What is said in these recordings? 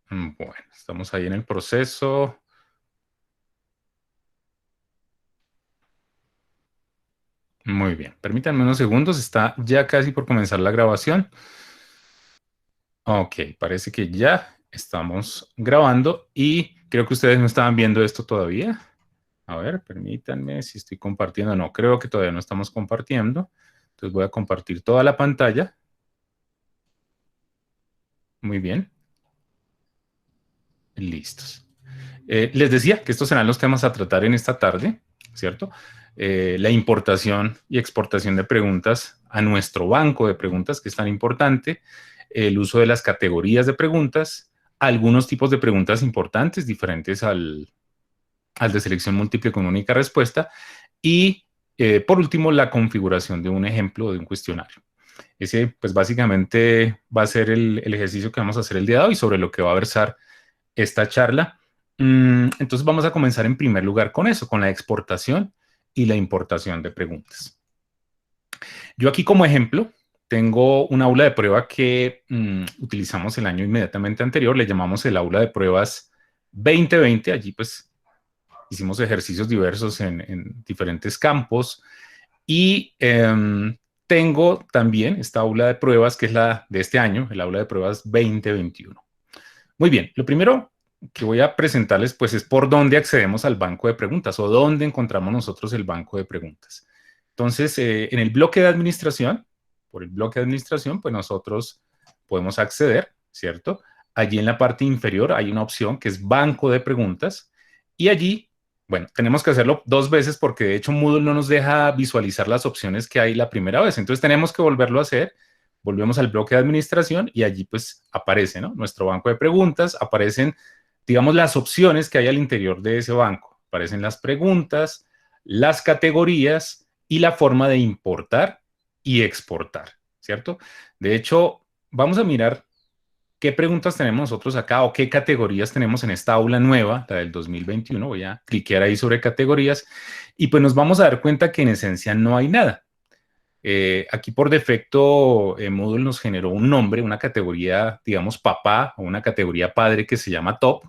Bueno, estamos ahí en el proceso. Muy bien, permítanme unos segundos, está ya casi por comenzar la grabación. Ok, parece que ya estamos grabando y creo que ustedes no estaban viendo esto todavía. A ver, permítanme si estoy compartiendo. No, creo que todavía no estamos compartiendo. Entonces voy a compartir toda la pantalla. Muy bien, listos. Les decía que estos serán los temas a tratar en esta tarde, ¿cierto? La importación y exportación de preguntas a nuestro banco de preguntas, que es tan importante, el uso de las categorías de preguntas, algunos tipos de preguntas importantes diferentes al de selección múltiple con única respuesta y, por último, la configuración de un ejemplo de un cuestionario. Ese, pues básicamente va a ser el ejercicio que vamos a hacer el día de hoy sobre lo que va a versar esta charla. Entonces vamos a comenzar en primer lugar con eso, con la exportación y la importación de preguntas. Yo aquí como ejemplo tengo un aula de prueba que utilizamos el año inmediatamente anterior, le llamamos el aula de pruebas 2020. Allí pues hicimos ejercicios diversos en diferentes campos y tengo también esta aula de pruebas que es la de este año, el aula de pruebas 2021. Muy bien, lo primero que voy a presentarles pues es por dónde accedemos al banco de preguntas o dónde encontramos nosotros el banco de preguntas. Entonces, en el bloque de administración, por el bloque de administración, pues nosotros podemos acceder, ¿cierto? Allí en la parte inferior hay una opción que es banco de preguntas y allí, bueno, tenemos que hacerlo dos veces porque de hecho Moodle no nos deja visualizar las opciones que hay la primera vez. Entonces tenemos que volverlo a hacer. Volvemos al bloque de administración y allí pues aparece, ¿no? Nuestro banco de preguntas, aparecen, digamos, las opciones que hay al interior de ese banco. Aparecen las preguntas, las categorías y la forma de importar y exportar, ¿cierto? De hecho, vamos a mirar qué preguntas tenemos nosotros acá o qué categorías tenemos en esta aula nueva, la del 2021. Voy a cliquear ahí sobre categorías y pues nos vamos a dar cuenta que en esencia no hay nada. Aquí por defecto Moodle nos generó un nombre, una categoría, digamos, papá o una categoría padre que se llama top,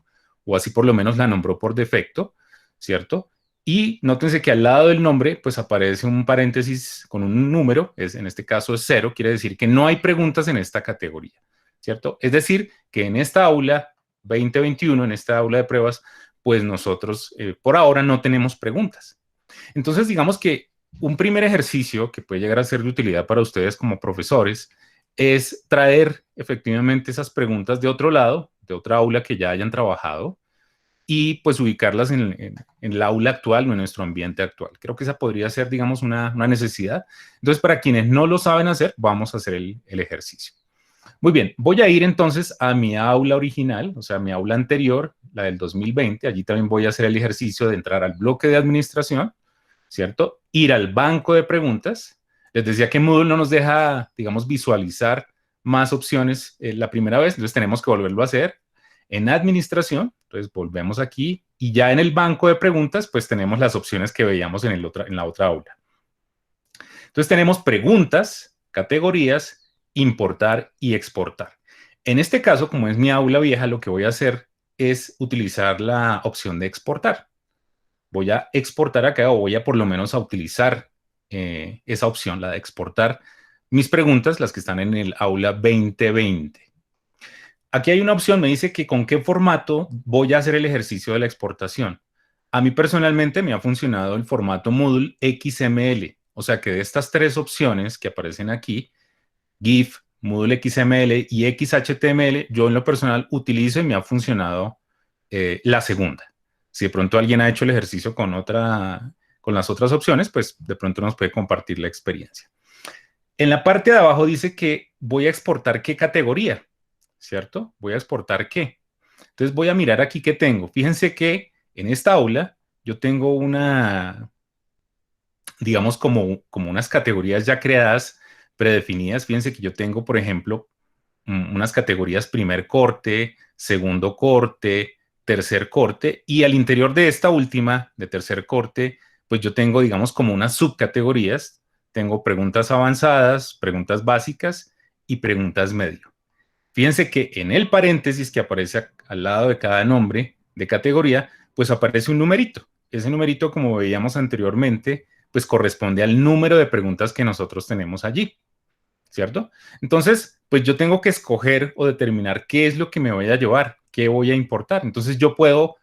o así por lo menos la nombró por defecto, ¿cierto? Y nótense que al lado del nombre pues aparece un paréntesis con un número, en este caso es 0, quiere decir que no hay preguntas en esta categoría, ¿cierto? Es decir, que en esta aula 2021, en esta aula de pruebas, pues nosotros por ahora no tenemos preguntas. Entonces, digamos que un primer ejercicio que puede llegar a ser de utilidad para ustedes como profesores es traer efectivamente esas preguntas de otro lado, de otra aula que ya hayan trabajado y pues ubicarlas en el aula actual o en nuestro ambiente actual. Creo que esa podría ser, digamos, una necesidad. Entonces, para quienes no lo saben hacer, vamos a hacer el ejercicio. Muy bien, voy a ir entonces a mi aula original, o sea, mi aula anterior, la del 2020. Allí también voy a hacer el ejercicio de entrar al bloque de administración, ¿cierto? Ir al banco de preguntas. Les decía que Moodle no nos deja, digamos, visualizar más opciones la primera vez, entonces tenemos que volverlo a hacer en administración. Entonces volvemos aquí y ya en el banco de preguntas, pues tenemos las opciones que veíamos en la otra aula. Entonces tenemos preguntas, categorías, importar y exportar. En este caso, como es mi aula vieja, lo que voy a hacer es utilizar la opción de exportar. Voy a exportar acá o voy a por lo menos a utilizar esa opción, la de exportar mis preguntas, las que están en el aula 2020. Aquí hay una opción, me dice que con qué formato voy a hacer el ejercicio de la exportación. A mí personalmente me ha funcionado el formato Moodle XML, o sea que de estas tres opciones que aparecen aquí, GIF, Moodle XML y XHTML, yo en lo personal utilizo y me ha funcionado la segunda. Si de pronto alguien ha hecho el ejercicio con las otras opciones, pues de pronto nos puede compartir la experiencia. En la parte de abajo dice que voy a exportar qué categoría, ¿cierto? Voy a exportar qué. Entonces voy a mirar aquí qué tengo. Fíjense que en esta aula yo tengo digamos, como unas categorías ya creadas, predefinidas. Fíjense que yo tengo, por ejemplo, unas categorías primer corte, segundo corte, tercer corte, y al interior de esta última, de tercer corte, pues yo tengo, digamos, como unas subcategorías. Tengo preguntas avanzadas, preguntas básicas y preguntas medio. Fíjense que en el paréntesis que aparece al lado de cada nombre de categoría, pues aparece un numerito. Ese numerito, como veíamos anteriormente, pues corresponde al número de preguntas que nosotros tenemos allí, ¿cierto? Entonces, pues yo tengo que escoger o determinar qué es lo que me voy a llevar, qué voy a importar. Entonces yo puedo,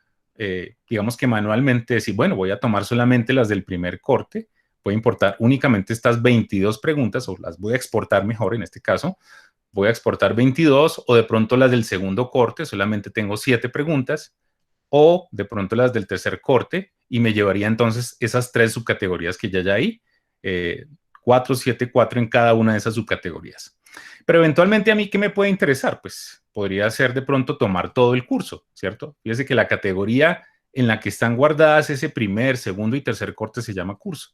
digamos que manualmente decir, bueno, voy a tomar solamente las del primer corte, voy a importar únicamente estas 22 preguntas, o las voy a exportar mejor en este caso, voy a exportar 22, o de pronto las del segundo corte, solamente tengo 7 preguntas, o de pronto las del tercer corte, y me llevaría entonces esas 3 subcategorías que ya hay, 4, 7, 4 en cada una de esas subcategorías. Pero eventualmente a mí, ¿qué me puede interesar? Pues podría ser de pronto tomar todo el curso, ¿cierto? Fíjese que la categoría en la que están guardadas ese primer, segundo y tercer corte se llama curso.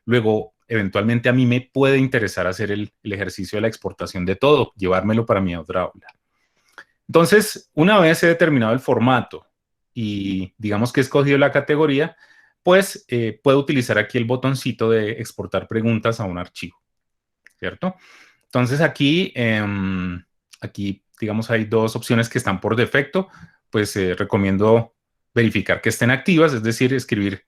Luego, eventualmente a mí me puede interesar hacer el ejercicio de la exportación de todo, llevármelo para mi otra aula. Entonces, una vez he determinado el formato y digamos que he escogido la categoría, pues puedo utilizar aquí el botoncito de exportar preguntas a un archivo, ¿cierto? Entonces aquí, aquí digamos, hay dos opciones que están por defecto, pues recomiendo verificar que estén activas, es decir, escribir,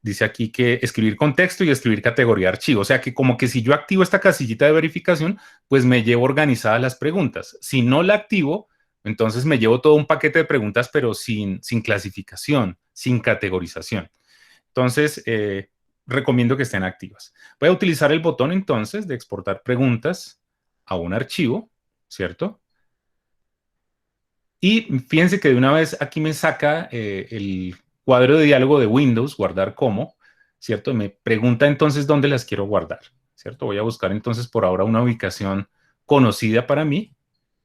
dice aquí que escribir contexto y escribir categoría archivo, o sea que como que si yo activo esta casillita de verificación, pues me llevo organizadas las preguntas. Si no la activo, entonces me llevo todo un paquete de preguntas, pero sin clasificación, sin categorización. Entonces, recomiendo que estén activas. Voy a utilizar el botón entonces de exportar preguntas a un archivo, ¿cierto? Y fíjense que de una vez aquí me saca el cuadro de diálogo de Windows, guardar como, ¿cierto? Me pregunta entonces dónde las quiero guardar, ¿cierto? Voy a buscar entonces por ahora una ubicación conocida para mí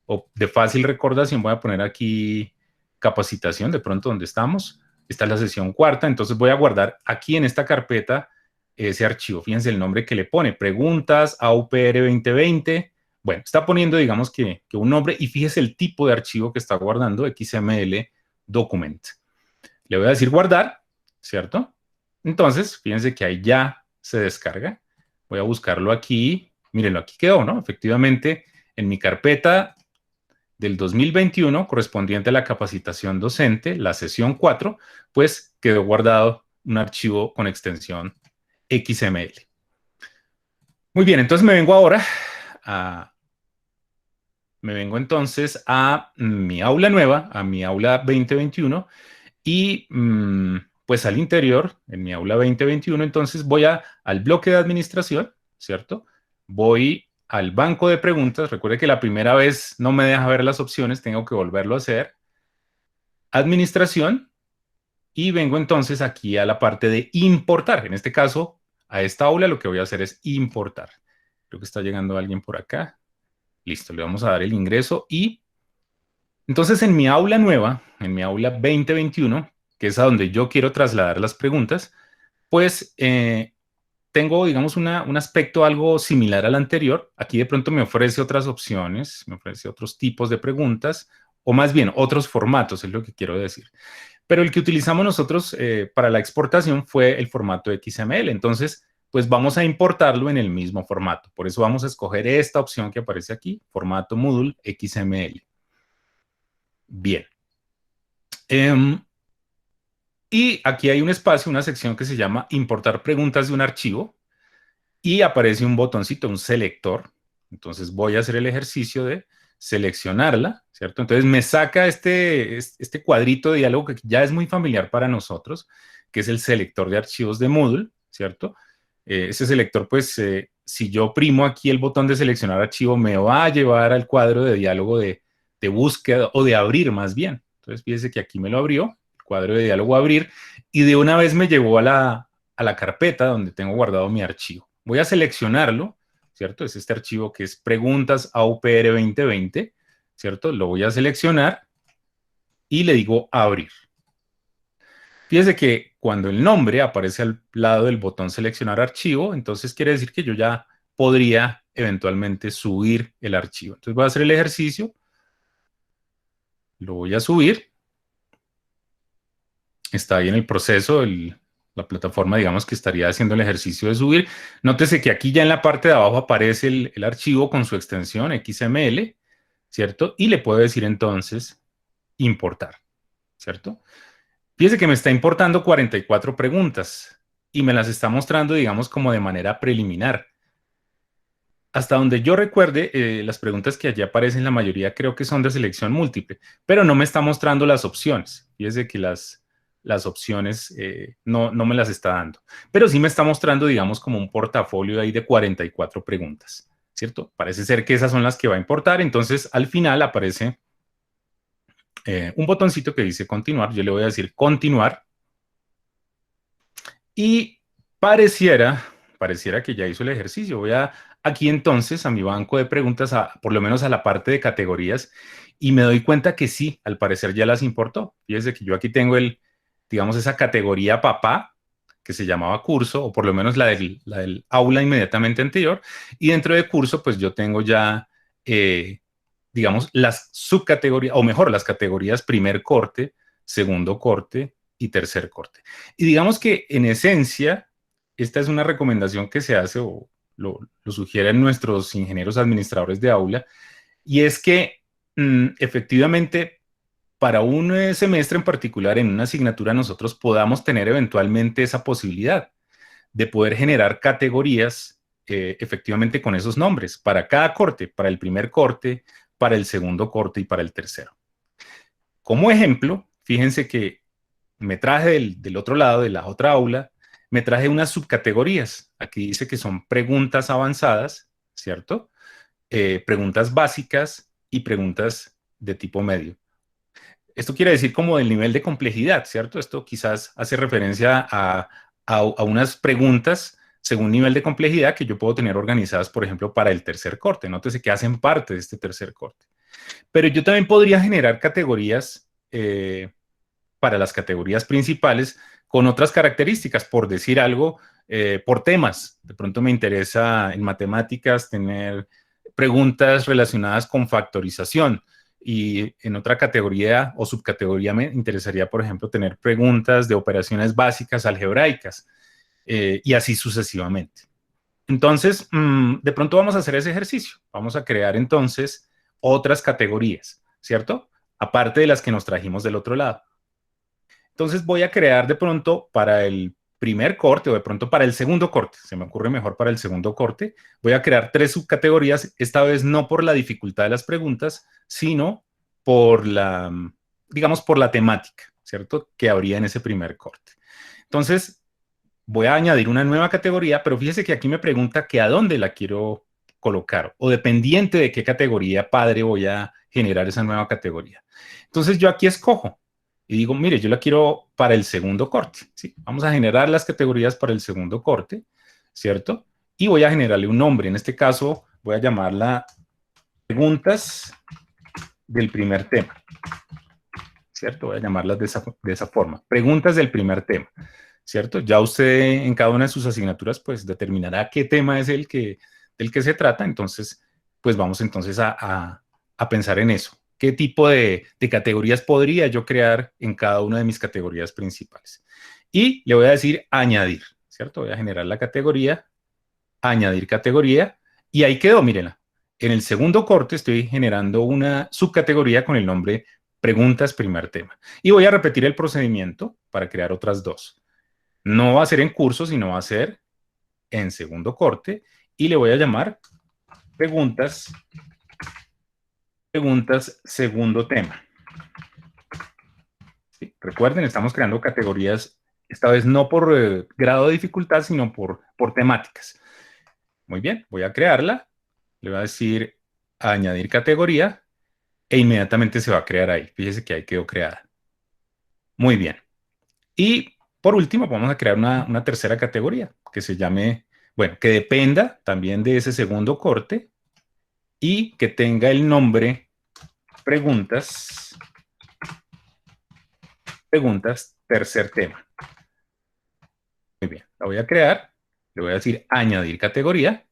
o de fácil recordación. Voy a poner aquí capacitación, de pronto donde estamos. Esta es la sesión cuarta, entonces voy a guardar aquí en esta carpeta ese archivo. Fíjense el nombre que le pone, preguntas, AUPR 2020. Bueno, está poniendo, digamos que un nombre y fíjese el tipo de archivo que está guardando, XML document. Le voy a decir guardar, ¿cierto? Entonces, fíjense que ahí ya se descarga. Voy a buscarlo aquí. Mírenlo, aquí quedó, ¿no? Efectivamente, en mi carpeta del 2021, correspondiente a la capacitación docente, la sesión 4, pues quedó guardado un archivo con extensión XML. Muy bien, entonces me vengo ahora entonces a mi aula nueva, a mi aula 2021, y pues al interior, en mi aula 2021, entonces voy al bloque de administración, ¿cierto? Voy al banco de preguntas. Recuerde que la primera vez no me deja ver las opciones, tengo que volverlo a hacer. Administración, y vengo entonces aquí a la parte de importar. En este caso, a esta aula lo que voy a hacer es importar. Creo que está llegando alguien por acá. Listo, le vamos a dar el ingreso y entonces en mi aula nueva, en mi aula 2021, que es a donde yo quiero trasladar las preguntas, pues tengo, digamos, un aspecto algo similar al anterior. Aquí de pronto me ofrece otras opciones, me ofrece otros tipos de preguntas, o más bien otros formatos, es lo que quiero decir. Pero el que utilizamos nosotros para la exportación fue el formato XML. Entonces, pues vamos a importarlo en el mismo formato. Por eso vamos a escoger esta opción que aparece aquí, formato Moodle XML. Bien. Y aquí hay un espacio, una sección que se llama importar preguntas de un archivo y aparece un botoncito, un selector. Entonces voy a hacer el ejercicio de seleccionarla, ¿cierto? Entonces me saca este cuadrito de diálogo que ya es muy familiar para nosotros, que es el selector de archivos de Moodle, ¿cierto? Ese selector, pues, si yo oprimo aquí el botón de seleccionar archivo, me va a llevar al cuadro de diálogo de búsqueda o de abrir más bien. Entonces, fíjese que aquí me lo abrió, el cuadro de diálogo abrir, y de una vez me llevó a la carpeta donde tengo guardado mi archivo. Voy a seleccionarlo, ¿cierto? Es este archivo que es preguntas AUPR 2020, ¿cierto? Lo voy a seleccionar y le digo abrir. Fíjese que cuando el nombre aparece al lado del botón seleccionar archivo, entonces quiere decir que yo ya podría eventualmente subir el archivo. Entonces voy a hacer el ejercicio, lo voy a subir. Está ahí en el proceso, la plataforma, digamos, que estaría haciendo el ejercicio de subir. Nótese que aquí ya en la parte de abajo aparece el archivo con su extensión XML, ¿cierto? Y le puedo decir entonces importar. ¿cierto? Fíjese que me está importando 44 preguntas y me las está mostrando, digamos, como de manera preliminar. Hasta donde yo recuerde, las preguntas que allí aparecen, la mayoría creo que son de selección múltiple, pero no me está mostrando las opciones. Fíjese que las opciones no me las está dando, pero sí me está mostrando, digamos, como un portafolio ahí de 44 preguntas, ¿cierto? Parece ser que esas son las que va a importar, entonces al final aparece un botoncito que dice continuar, yo le voy a decir continuar y pareciera que ya hizo el ejercicio. Voy aquí entonces a mi banco de preguntas, por lo menos a la parte de categorías, y me doy cuenta que sí, al parecer ya las importó. Fíjese que yo aquí tengo digamos, esa categoría papá, que se llamaba curso, o por lo menos la del aula inmediatamente anterior, y dentro de curso, pues yo tengo ya, digamos, las subcategorías, o mejor, las categorías primer corte, segundo corte y tercer corte. Y digamos que en esencia, esta es una recomendación que se hace o lo sugieren nuestros ingenieros administradores de aula, y es que efectivamente para un semestre en particular, en una asignatura, nosotros podamos tener eventualmente esa posibilidad de poder generar categorías efectivamente con esos nombres para cada corte, para el primer corte, para el segundo corte y para el tercero. Como ejemplo, fíjense que me traje del otro lado, de la otra aula, me traje unas subcategorías. Aquí dice que son preguntas avanzadas, ¿cierto? Preguntas básicas y preguntas de tipo medio. Esto quiere decir como el nivel de complejidad, ¿cierto? Esto quizás hace referencia a unas preguntas según nivel de complejidad que yo puedo tener organizadas, por ejemplo, para el tercer corte. Nótese que hacen parte de este tercer corte. Pero yo también podría generar categorías para las categorías principales con otras características, por decir algo, por temas. De pronto me interesa en matemáticas tener preguntas relacionadas con factorización y en otra categoría o subcategoría me interesaría, por ejemplo, tener preguntas de operaciones básicas algebraicas y así sucesivamente. Entonces, de pronto vamos a hacer ese ejercicio. Vamos a crear entonces otras categorías, ¿cierto? Aparte de las que nos trajimos del otro lado. Entonces voy a crear de pronto para el primer corte o de pronto para el segundo corte, se me ocurre mejor para el segundo corte, voy a crear 3 subcategorías, esta vez no por la dificultad de las preguntas, sino por digamos, por la temática, ¿cierto? Que habría en ese primer corte. Entonces voy a añadir una nueva categoría, pero fíjese que aquí me pregunta que a dónde la quiero colocar o dependiente de qué categoría padre voy a generar esa nueva categoría. Entonces yo aquí escojo y digo, mire, yo la quiero para el segundo corte, ¿sí? Vamos a generar las categorías para el segundo corte, ¿cierto? Y voy a generarle un nombre. En este caso voy a llamarla preguntas del primer tema, ¿cierto? Voy a llamarlas de esa forma. Preguntas del primer tema, ¿cierto? Ya usted en cada una de sus asignaturas pues determinará qué tema es del que se trata. Entonces, pues vamos entonces a pensar en eso. ¿Qué tipo de categorías podría yo crear en cada una de mis categorías principales? Y le voy a decir añadir, ¿cierto? Voy a generar la categoría, añadir categoría, y ahí quedó, mírenla. En el segundo corte estoy generando una subcategoría con el nombre preguntas primer tema. Y voy a repetir el procedimiento para crear otras 2. No va a ser en curso, sino va a ser en segundo corte, y le voy a llamar preguntas segundo tema. ¿Sí? Recuerden, estamos creando categorías, esta vez no por grado de dificultad, sino por temáticas. Muy bien, voy a crearla, le voy a decir añadir categoría, e inmediatamente se va a crear ahí. Fíjese que ahí quedó creada. Muy bien. Y por último, vamos a crear una tercera categoría que se llame, bueno, que dependa también de ese segundo corte y que tenga el nombre preguntas tercer tema. Muy bien, la voy a crear, le voy a decir añadir categoría,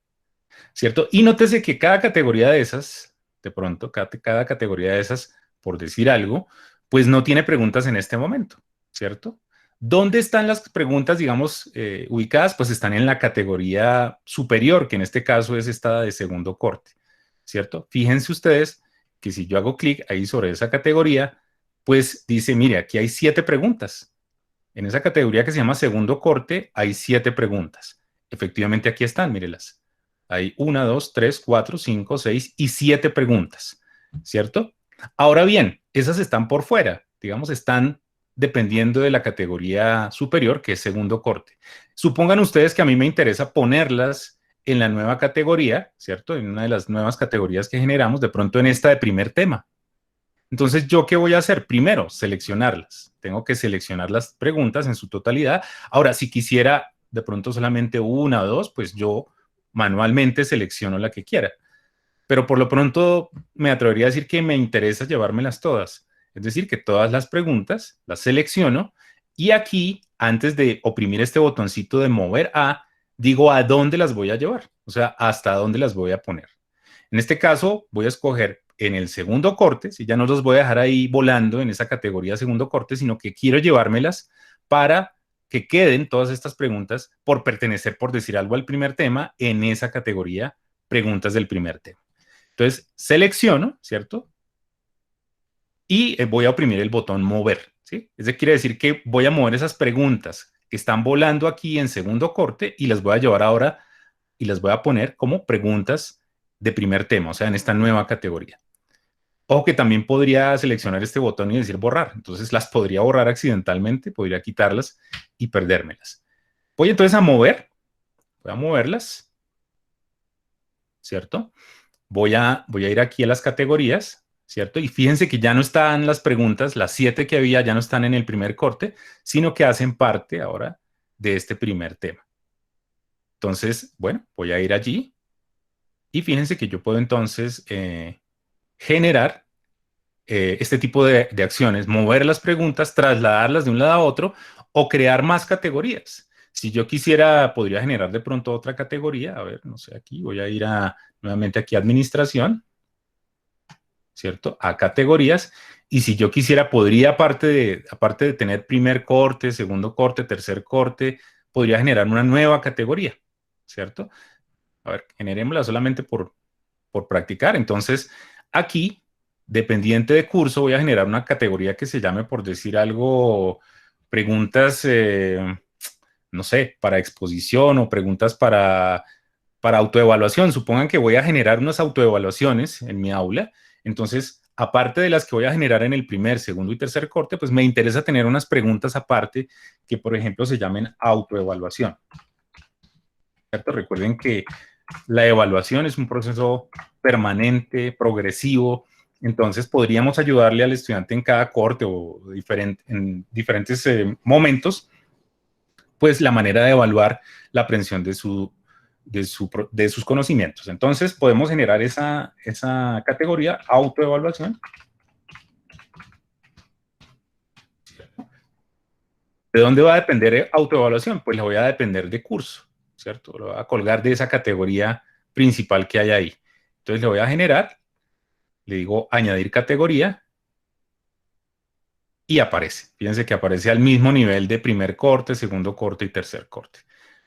¿cierto? Y nótese que cada categoría de esas, de pronto, cada categoría de esas, por decir algo, pues no tiene preguntas en este momento, ¿cierto? ¿Dónde están las preguntas, digamos, ubicadas? Pues están en la categoría superior, que en este caso es esta de segundo corte, ¿cierto? Fíjense ustedes que si yo hago clic ahí sobre esa categoría, pues dice, mire, aquí hay 7 preguntas. En esa categoría que se llama segundo corte, hay 7 preguntas. Efectivamente, aquí están, mírelas. Hay 1, 2, 3, 4, 5, 6 y 7 preguntas, ¿cierto? Ahora bien, esas están por fuera, digamos, están dependiendo de la categoría superior, que es segundo corte. Supongan ustedes que a mí me interesa ponerlas en la nueva categoría, ¿cierto? En una de las nuevas categorías que generamos, de pronto en esta de primer tema. Entonces, ¿yo qué voy a hacer? Primero, seleccionarlas. Tengo que seleccionar las preguntas en su totalidad. Ahora, si quisiera de pronto solamente una o dos, pues yo manualmente selecciono la que quiera. Pero por lo pronto me atrevería a decir que me interesa llevármelas todas. Es decir, que todas las preguntas las selecciono y aquí, antes de oprimir este botoncito de mover a, digo a dónde las voy a llevar, o sea, hasta dónde las voy a poner. En este caso, voy a escoger en el segundo corte, si ya no los voy a dejar ahí volando en esa categoría segundo corte, sino que quiero llevármelas para que queden todas estas preguntas por pertenecer, por decir algo, al primer tema en esa categoría preguntas del primer tema. Entonces, selecciono, ¿cierto? Y voy a oprimir el botón mover, ¿sí? Eso quiere decir que voy a mover esas preguntas que están volando aquí en segundo corte y las voy a llevar ahora y las voy a poner como preguntas de primer tema, o sea, en esta nueva categoría. O que también podría seleccionar este botón y decir borrar. Entonces las podría borrar accidentalmente, podría quitarlas y perdérmelas. Voy entonces a mover, voy a moverlas, ¿cierto? Voy a ir aquí a las categorías, ¿cierto? Y fíjense que ya no están las preguntas, las 7 que había ya no están en el primer corte, sino que hacen parte ahora de este primer tema. Entonces, bueno, voy a ir allí y fíjense que yo puedo entonces generar este tipo de acciones, mover las preguntas, trasladarlas de un lado a otro o crear más categorías. Si yo quisiera, podría generar de pronto otra categoría. A ver, no sé, aquí voy a ir nuevamente aquí a administración, ¿cierto? A categorías. Y si yo quisiera, podría, aparte de tener primer corte, segundo corte, tercer corte, podría generar una nueva categoría, ¿cierto? A ver, generémosla solamente por practicar. Entonces, aquí, dependiente de curso, voy a generar una categoría que se llame, por decir algo, preguntas, no sé, para exposición o preguntas para autoevaluación. Supongan que voy a generar unas autoevaluaciones en mi aula. Entonces, aparte de las que voy a generar en el primer, segundo y tercer corte, pues me interesa tener unas preguntas aparte que, por ejemplo, se llamen autoevaluación. ¿Cierto? Recuerden que la evaluación es un proceso permanente, progresivo, entonces podríamos ayudarle al estudiante en cada corte o en diferentes momentos, pues la manera de evaluar la aprehensión de sus conocimientos. Entonces podemos generar esa categoría, autoevaluación. ¿De dónde va a depender autoevaluación? Pues le voy a depender de curso, ¿cierto? Lo voy a colgar de esa categoría principal que hay ahí. Entonces le voy a generar, le digo añadir categoría y aparece. Fíjense que aparece al mismo nivel de primer corte, segundo corte y tercer corte.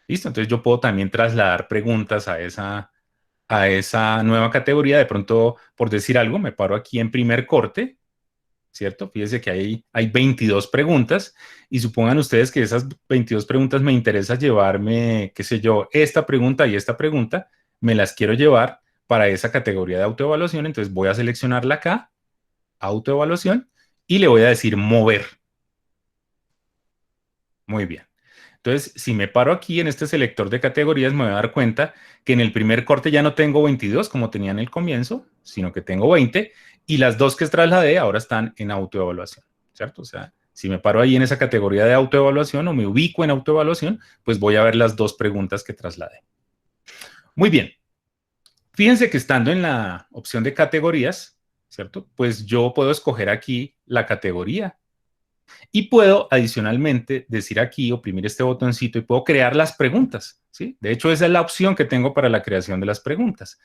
¿Listo? Entonces yo puedo también trasladar preguntas a esa nueva categoría. De pronto, por decir algo, me paro aquí en primer corte, ¿cierto? Fíjense que hay 22 preguntas y supongan ustedes que esas 22 preguntas me interesa llevarme, qué sé yo, esta pregunta y esta pregunta, me las quiero llevar para esa categoría de autoevaluación, entonces voy a seleccionarla acá, autoevaluación, y le voy a decir mover. Muy bien. Entonces, si me paro aquí en este selector de categorías, me voy a dar cuenta que en el primer corte ya no tengo 22 como tenía en el comienzo, sino que tengo 20 y las dos que trasladé ahora están en autoevaluación, ¿cierto? O sea, si me paro ahí en esa categoría de autoevaluación o me ubico en autoevaluación, pues voy a ver las dos preguntas que trasladé. Muy bien. Fíjense que estando en la opción de categorías, ¿cierto? Pues yo puedo escoger aquí la categoría. Y puedo adicionalmente decir aquí, oprimir este botoncito y puedo crear las preguntas, ¿sí? De hecho, esa es la opción que tengo para la creación de las preguntas.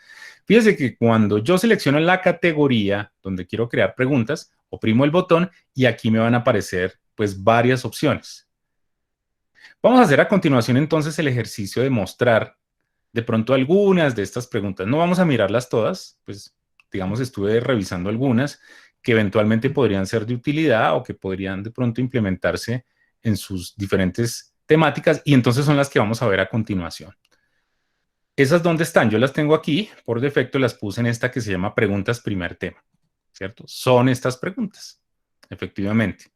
Fíjense que cuando yo selecciono la categoría donde quiero crear preguntas, oprimo el botón y aquí me van a aparecer pues varias opciones. Vamos a hacer a continuación entonces el ejercicio de mostrar de pronto algunas de estas preguntas. No vamos a mirarlas todas, pues digamos estuve revisando algunas que eventualmente podrían ser de utilidad o que podrían de pronto implementarse en sus diferentes temáticas, y entonces son las que vamos a ver a continuación. ¿Esas dónde están? Yo las tengo aquí, por defecto las puse en esta que se llama preguntas primer tema, ¿cierto? Son estas preguntas, efectivamente.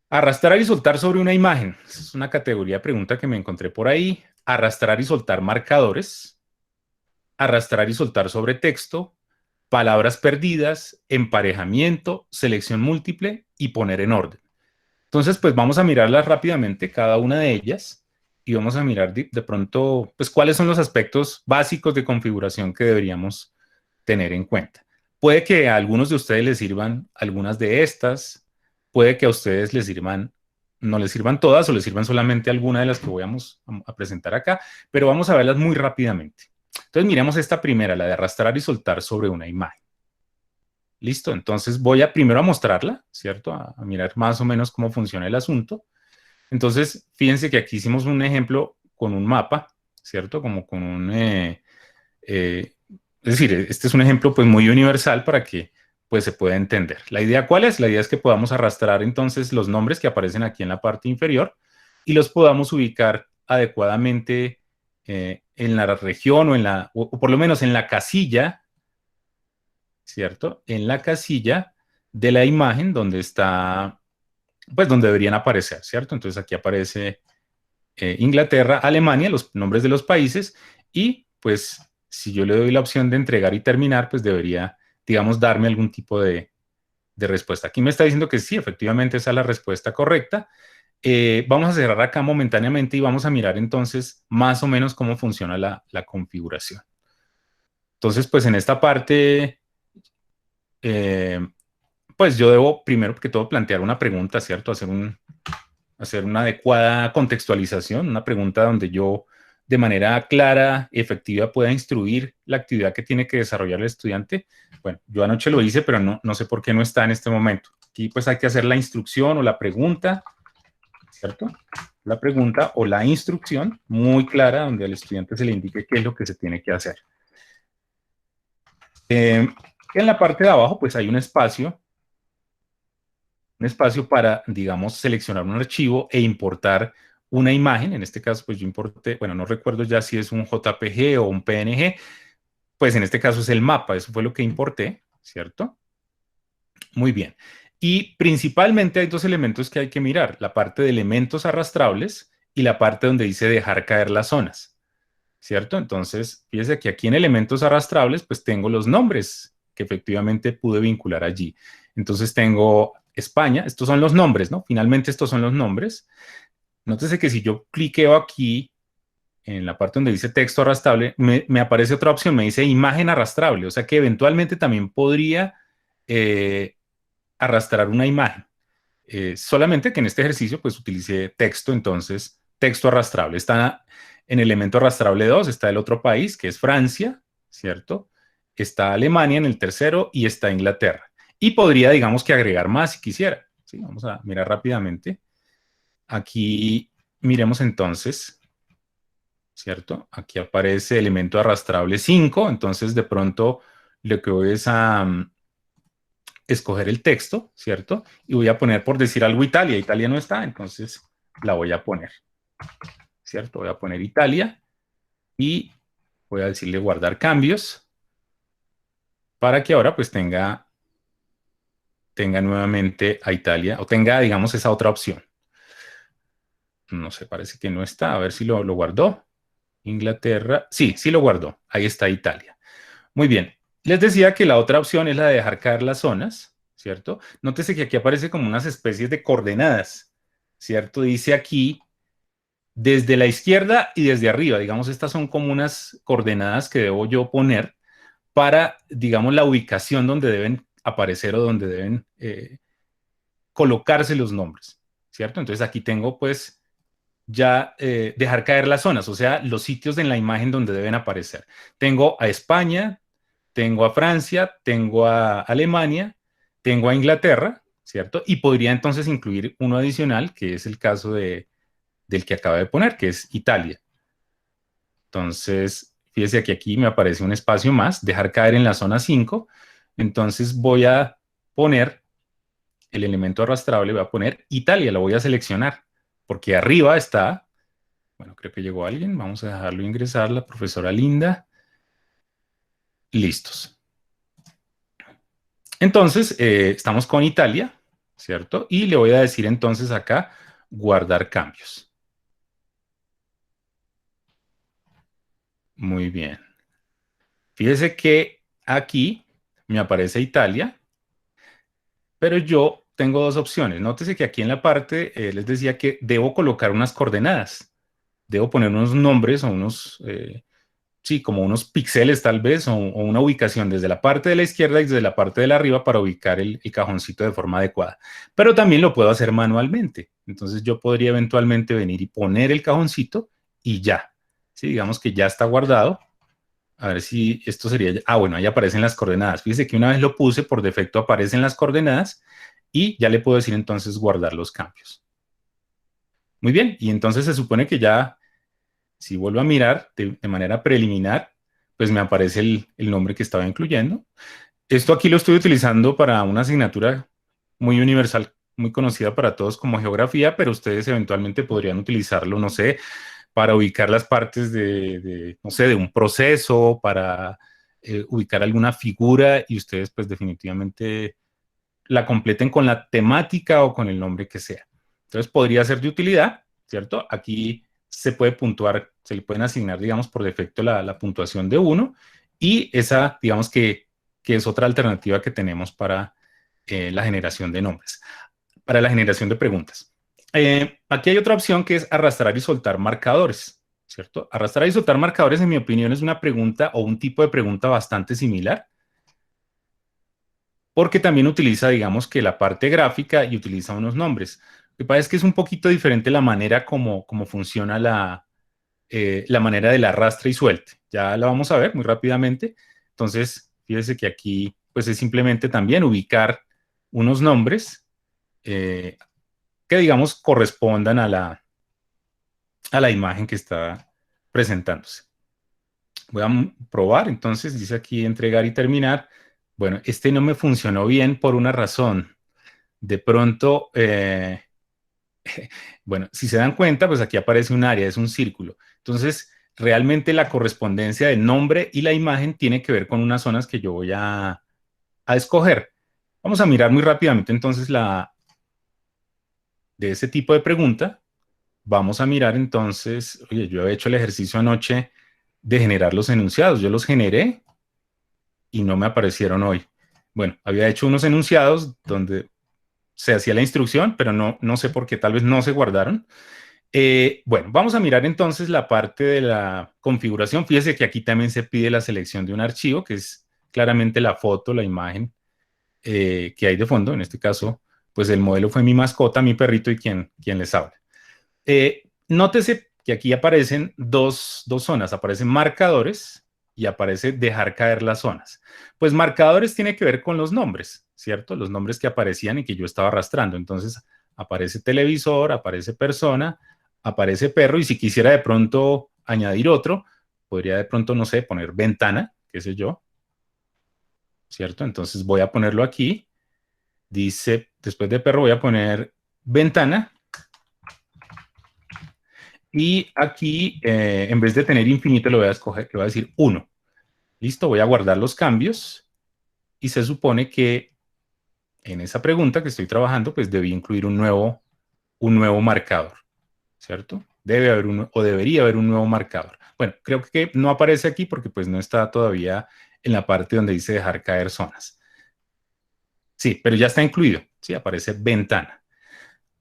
Arrastrar y soltar sobre una imagen. Esa es una categoría de pregunta que me encontré por ahí. Arrastrar y soltar marcadores. Arrastrar y soltar sobre texto. Palabras perdidas. Emparejamiento. Selección múltiple y poner en orden. Entonces, pues vamos a mirarlas rápidamente, cada una de ellas, y vamos a mirar de pronto, pues cuáles son los aspectos básicos de configuración que deberíamos tener en cuenta. Puede que a algunos de ustedes les sirvan algunas de estas, puede que a ustedes les sirvan, no les sirvan todas o les sirvan solamente alguna de las que voy a presentar acá, pero vamos a verlas muy rápidamente. Entonces miremos esta primera, la de arrastrar y soltar sobre una imagen. Listo, entonces voy a primero a mostrarla, ¿cierto? A mirar más o menos cómo funciona el asunto. Entonces, fíjense que aquí hicimos un ejemplo con un mapa, ¿cierto? Como con un... es decir, este es un ejemplo pues muy universal para que pues se pueda entender. ¿La idea cuál es? La idea es que podamos arrastrar entonces los nombres que aparecen aquí en la parte inferior y los podamos ubicar adecuadamente en la región o por lo menos en la casilla, ¿cierto? En la casilla de la imagen donde está, pues donde deberían aparecer, ¿cierto? Entonces aquí aparece Inglaterra, Alemania, los nombres de los países, y pues si yo le doy la opción de entregar y terminar, pues debería, digamos, darme algún tipo de respuesta. Aquí me está diciendo que sí, efectivamente esa es la respuesta correcta. Vamos a cerrar acá momentáneamente y vamos a mirar entonces más o menos cómo funciona la configuración. Entonces, pues en esta parte, pues yo debo primero que todo plantear una pregunta, ¿cierto? Hacer una adecuada contextualización, una pregunta donde yo de manera clara y efectiva pueda instruir la actividad que tiene que desarrollar el estudiante. Bueno, yo anoche lo hice, pero no sé por qué no está en este momento. Aquí pues hay que hacer la instrucción o la pregunta, ¿cierto? La pregunta o la instrucción muy clara donde al estudiante se le indique qué es lo que se tiene que hacer. En la parte de abajo pues hay un espacio para, digamos, seleccionar un archivo e importar una imagen. En este caso, pues yo importé, bueno, no recuerdo ya si es un JPG o un PNG, pues en este caso es el mapa, eso fue lo que importé, ¿cierto? Muy bien. Y principalmente hay dos elementos que hay que mirar, la parte de elementos arrastrables y la parte donde dice dejar caer las zonas, ¿cierto? Entonces, fíjese que aquí en elementos arrastrables, pues tengo los nombres que efectivamente pude vincular allí. Entonces tengo España, estos son los nombres, ¿no? Finalmente estos son los nombres. Nótese que si yo cliqueo aquí en la parte donde dice texto arrastrable, me aparece otra opción, me dice imagen arrastrable, o sea que eventualmente también podría arrastrar una imagen. Solamente que en este ejercicio pues utilicé texto, entonces texto arrastrable. Está en elemento arrastrable 2, está el otro país que es Francia, ¿cierto? Está Alemania en el tercero y está Inglaterra. Y podría, digamos que agregar más si quisiera. ¿Sí? Vamos a mirar rápidamente. Aquí miremos entonces, ¿cierto? Aquí aparece elemento arrastrable 5, entonces de pronto lo que voy es a escoger el texto, ¿cierto? Y voy a poner, por decir algo, Italia. Italia no está, entonces la voy a poner, ¿cierto? Voy a poner Italia y voy a decirle guardar cambios para que ahora pues tenga nuevamente a Italia o tenga, digamos, esa otra opción. No sé, parece que no está. A ver si lo guardó. Inglaterra. Sí, sí lo guardó. Ahí está Italia. Muy bien. Les decía que la otra opción es la de dejar caer las zonas, ¿cierto? Nótese que aquí aparece como unas especies de coordenadas, ¿cierto? Dice aquí desde la izquierda y desde arriba. Digamos, estas son como unas coordenadas que debo yo poner para, digamos, la ubicación donde deben aparecer o donde deben colocarse los nombres, ¿cierto? Entonces aquí tengo pues ya dejar caer las zonas, o sea, los sitios en la imagen donde deben aparecer. Tengo a España, tengo a Francia, tengo a Alemania, tengo a Inglaterra, ¿cierto? Y podría entonces incluir uno adicional, que es el caso del que acaba de poner, que es Italia. Entonces, fíjese que aquí me aparece un espacio más, dejar caer en la zona 5. Entonces voy a poner el elemento arrastrable, voy a poner Italia, lo voy a seleccionar, porque arriba está, bueno, creo que llegó alguien, vamos a dejarlo ingresar, la profesora Linda. Listos. Entonces, estamos con Italia, ¿cierto? Y le voy a decir entonces acá, guardar cambios. Muy bien. Fíjese que aquí me aparece Italia, pero yo tengo dos opciones. Nótese que aquí en la parte les decía que debo colocar unas coordenadas. Debo poner unos nombres o unos, sí, como unos píxeles tal vez, o una ubicación desde la parte de la izquierda y desde la parte de la arriba para ubicar el cajoncito de forma adecuada. Pero también lo puedo hacer manualmente. Entonces yo podría eventualmente venir y poner el cajoncito y ya. Sí, digamos que ya está guardado. A ver si esto sería... Ah, bueno, ahí aparecen las coordenadas. Fíjese que una vez lo puse, por defecto aparecen las coordenadas y ya le puedo decir entonces guardar los cambios. Muy bien, y entonces se supone que ya, si vuelvo a mirar de manera preliminar, pues me aparece el nombre que estaba incluyendo. Esto aquí lo estoy utilizando para una asignatura muy universal, muy conocida para todos como geografía, pero ustedes eventualmente podrían utilizarlo, no sé, para ubicar las partes no sé, de un proceso, para ubicar alguna figura y ustedes pues definitivamente la completen con la temática o con el nombre que sea. Entonces podría ser de utilidad, ¿cierto? Aquí se puede puntuar, se le pueden asignar, digamos, por defecto la puntuación de 1 y esa, digamos que es otra alternativa que tenemos para la generación de nombres, para la generación de preguntas. Aquí hay otra opción que es arrastrar y soltar marcadores, ¿cierto? Arrastrar y soltar marcadores, en mi opinión, es una pregunta o un tipo de pregunta bastante similar, porque también utiliza, digamos, que la parte gráfica y utiliza unos nombres. Lo que pasa es que es un poquito diferente la manera como funciona la manera del arrastre y suelte. Ya la vamos a ver muy rápidamente. Entonces, fíjese que aquí, pues es simplemente también ubicar unos nombres que, digamos, correspondan a la imagen que está presentándose. Voy a probar, entonces dice aquí entregar y terminar. Bueno, este no me funcionó bien por una razón. De pronto, bueno, si se dan cuenta, pues aquí aparece un área, es un círculo. Entonces, realmente la correspondencia del nombre y la imagen tiene que ver con unas zonas que yo voy a escoger. Vamos a mirar muy rápidamente entonces de ese tipo de pregunta. Vamos a mirar entonces, oye, yo he hecho el ejercicio anoche de generar los enunciados. Yo los generé y no me aparecieron hoy. Bueno, había hecho unos enunciados donde se hacía la instrucción, pero no sé por qué, tal vez no se guardaron. Bueno, vamos a mirar entonces la parte de la configuración. Fíjese que aquí también se pide la selección de un archivo, que es claramente la foto, la imagen que hay de fondo. En este caso, pues el modelo fue mi mascota, mi perrito y quien les habla. Nótese que aquí aparecen dos zonas, aparecen marcadores y aparece dejar caer las zonas. Pues marcadores tiene que ver con los nombres, ¿cierto? Los nombres que aparecían y que yo estaba arrastrando. Entonces aparece televisor, aparece persona, aparece perro y si quisiera de pronto añadir otro, podría de pronto, no sé, poner ventana, qué sé yo, ¿cierto? Entonces voy a ponerlo aquí. Dice, después de perro voy a poner ventana. Y aquí, en vez de tener infinito, lo voy a escoger, le voy a decir 1. Listo, voy a guardar los cambios. Y se supone que en esa pregunta que estoy trabajando, pues debí incluir un nuevo marcador, ¿cierto? Debe haber o debería haber un nuevo marcador. Bueno, creo que no aparece aquí porque pues no está todavía en la parte donde dice dejar caer zonas. Sí, pero ya está incluido. Sí, aparece ventana.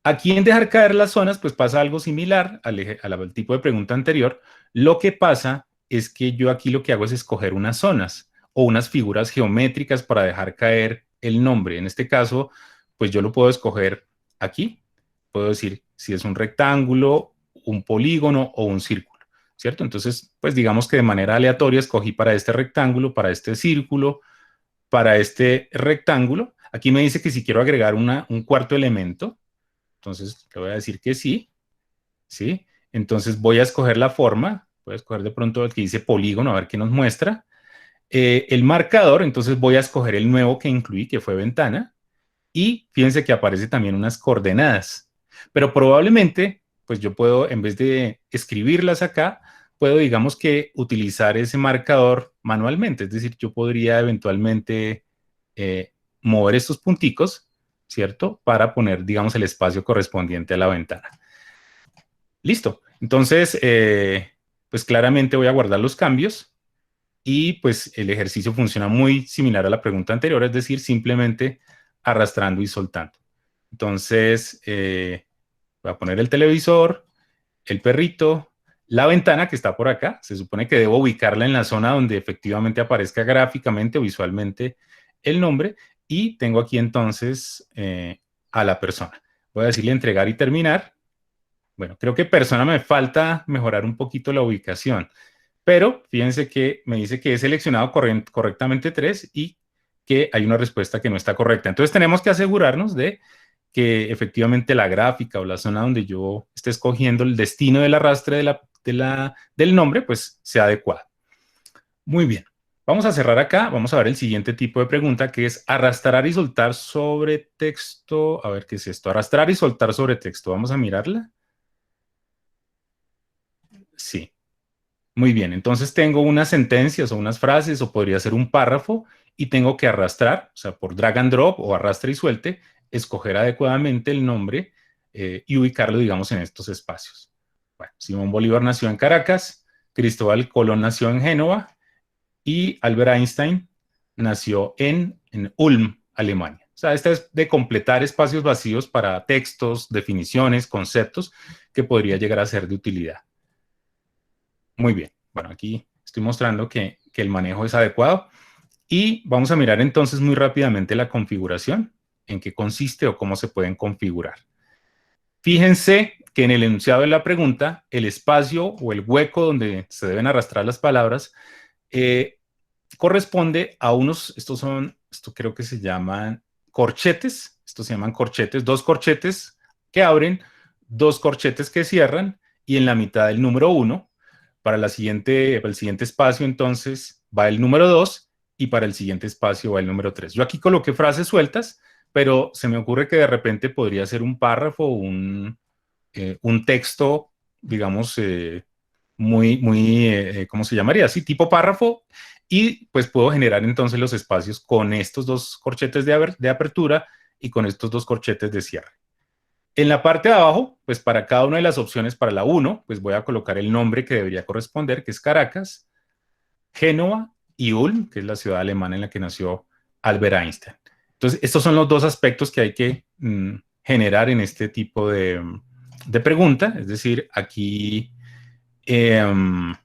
Aquí en dejar caer las zonas, pues pasa algo similar al tipo de pregunta anterior. Lo que pasa es que yo aquí lo que hago es escoger unas zonas o unas figuras geométricas para dejar caer el nombre. En este caso, pues yo lo puedo escoger aquí. Puedo decir si es un rectángulo, un polígono o un círculo, ¿cierto? Entonces, pues digamos que de manera aleatoria escogí para este rectángulo, para este círculo, para este rectángulo. Aquí me dice que si quiero agregar un cuarto elemento, entonces le voy a decir que sí, ¿sí? Entonces voy a escoger la forma, voy a escoger de pronto el que dice polígono, a ver qué nos muestra. El marcador, entonces voy a escoger el nuevo que incluí, que fue ventana. y fíjense que aparece también unas coordenadas. Pero probablemente, pues yo puedo, en vez de escribirlas acá, puedo, digamos que, utilizar ese marcador manualmente. Es decir, yo podría eventualmente mover estos punticos, ¿cierto? Para poner, digamos, el espacio correspondiente a la ventana. Listo. Entonces, pues claramente voy a guardar los cambios y pues el ejercicio funciona muy similar a la pregunta anterior, es decir, simplemente arrastrando y soltando. Entonces, voy a poner el televisor, el perrito, la ventana que está por acá. Se supone que debo ubicarla en la zona donde efectivamente aparezca gráficamente o visualmente el nombre. Y tengo aquí entonces a la persona. Voy a decirle entregar y terminar. Bueno, creo que persona me falta mejorar un poquito la ubicación. Pero fíjense que me dice que he seleccionado correctamente 3 y que hay una respuesta que no está correcta. Entonces tenemos que asegurarnos de que efectivamente la gráfica o la zona donde yo esté escogiendo el destino del arrastre del nombre, pues sea adecuada. Muy bien. Vamos a cerrar acá. Vamos a ver el siguiente tipo de pregunta, que es arrastrar y soltar sobre texto. A ver, ¿qué es esto? Arrastrar y soltar sobre texto. Vamos a mirarla. Sí. Muy bien. Entonces tengo unas sentencias o unas frases o podría ser un párrafo y tengo que arrastrar, o sea, por drag and drop o arrastre y suelte, escoger adecuadamente el nombre y ubicarlo, digamos, en estos espacios. Bueno, Simón Bolívar nació en Caracas, Cristóbal Colón nació en Génova y Albert Einstein nació en Ulm, Alemania. O sea, esta es de completar espacios vacíos para textos, definiciones, conceptos que podría llegar a ser de utilidad. Muy bien. Bueno, aquí estoy mostrando que el manejo es adecuado. Y vamos a mirar entonces muy rápidamente la configuración, en qué consiste o cómo se pueden configurar. Fíjense que en el enunciado de la pregunta, el espacio o el hueco donde se deben arrastrar las palabras corresponde a unos, esto creo que se llaman corchetes, estos se llaman corchetes, 2 corchetes que abren, 2 corchetes que cierran y en la mitad el número 1. Para el siguiente espacio entonces va el número 2 y para el siguiente espacio va el número 3. Yo aquí coloqué frases sueltas, pero se me ocurre que de repente podría ser un párrafo, un texto, digamos, ¿cómo se llamaría? Así, tipo párrafo, y pues puedo generar entonces los espacios con estos 2 corchetes de apertura y con estos 2 corchetes de cierre. En la parte de abajo, pues para cada una de las opciones, para la 1, pues voy a colocar el nombre que debería corresponder, que es Caracas, Génova y Ulm, que es la ciudad alemana en la que nació Albert Einstein. Entonces, estos son los 2 aspectos que hay que generar en este tipo de pregunta. Es decir, aquí tengo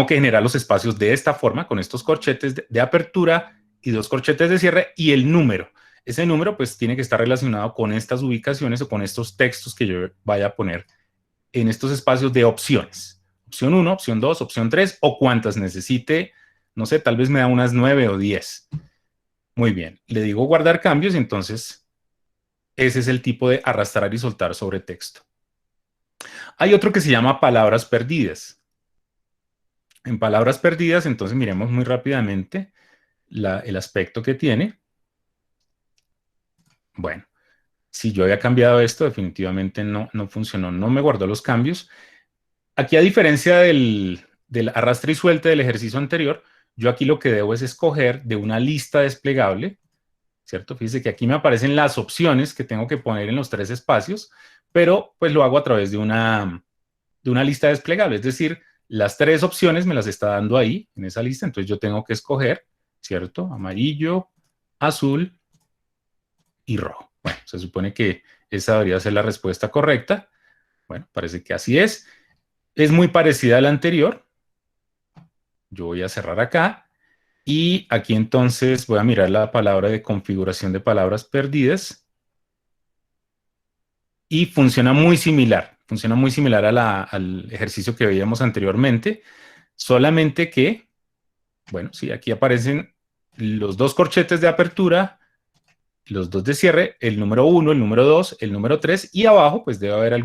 que generar los espacios de esta forma, con estos corchetes de apertura y 2 corchetes de cierre y el número. Ese número pues tiene que estar relacionado con estas ubicaciones o con estos textos que yo vaya a poner en estos espacios de opciones. Opción 1, opción 2, opción 3 o cuantas necesite. No sé, tal vez me da unas 9 o 10. Muy bien. Le digo guardar cambios y entonces ese es el tipo de arrastrar y soltar sobre texto. Hay otro que se llama palabras perdidas. En palabras perdidas, entonces miremos muy rápidamente el aspecto que tiene. Bueno, si yo había cambiado esto, definitivamente no funcionó, no me guardó los cambios. Aquí, a diferencia del arrastre y suelte del ejercicio anterior, yo aquí lo que debo es escoger de una lista desplegable, ¿cierto? Fíjense que aquí me aparecen las opciones que tengo que poner en los 3 espacios, pero pues lo hago a través de una lista desplegable, es decir, las 3 opciones me las está dando ahí, en esa lista, entonces yo tengo que escoger, ¿cierto? Amarillo, azul y rojo. Bueno, se supone que esa debería ser la respuesta correcta. Bueno, parece que así es. Es muy parecida a la anterior. Yo voy a cerrar acá. Y aquí entonces voy a mirar la palabra de configuración de palabras perdidas. Y funciona muy similar. Funciona muy similar al ejercicio que veíamos anteriormente. Solamente que, bueno, sí, aquí aparecen los 2 corchetes de apertura, los 2 de cierre, el número 1, el número 2, el número 3 y abajo pues debe haber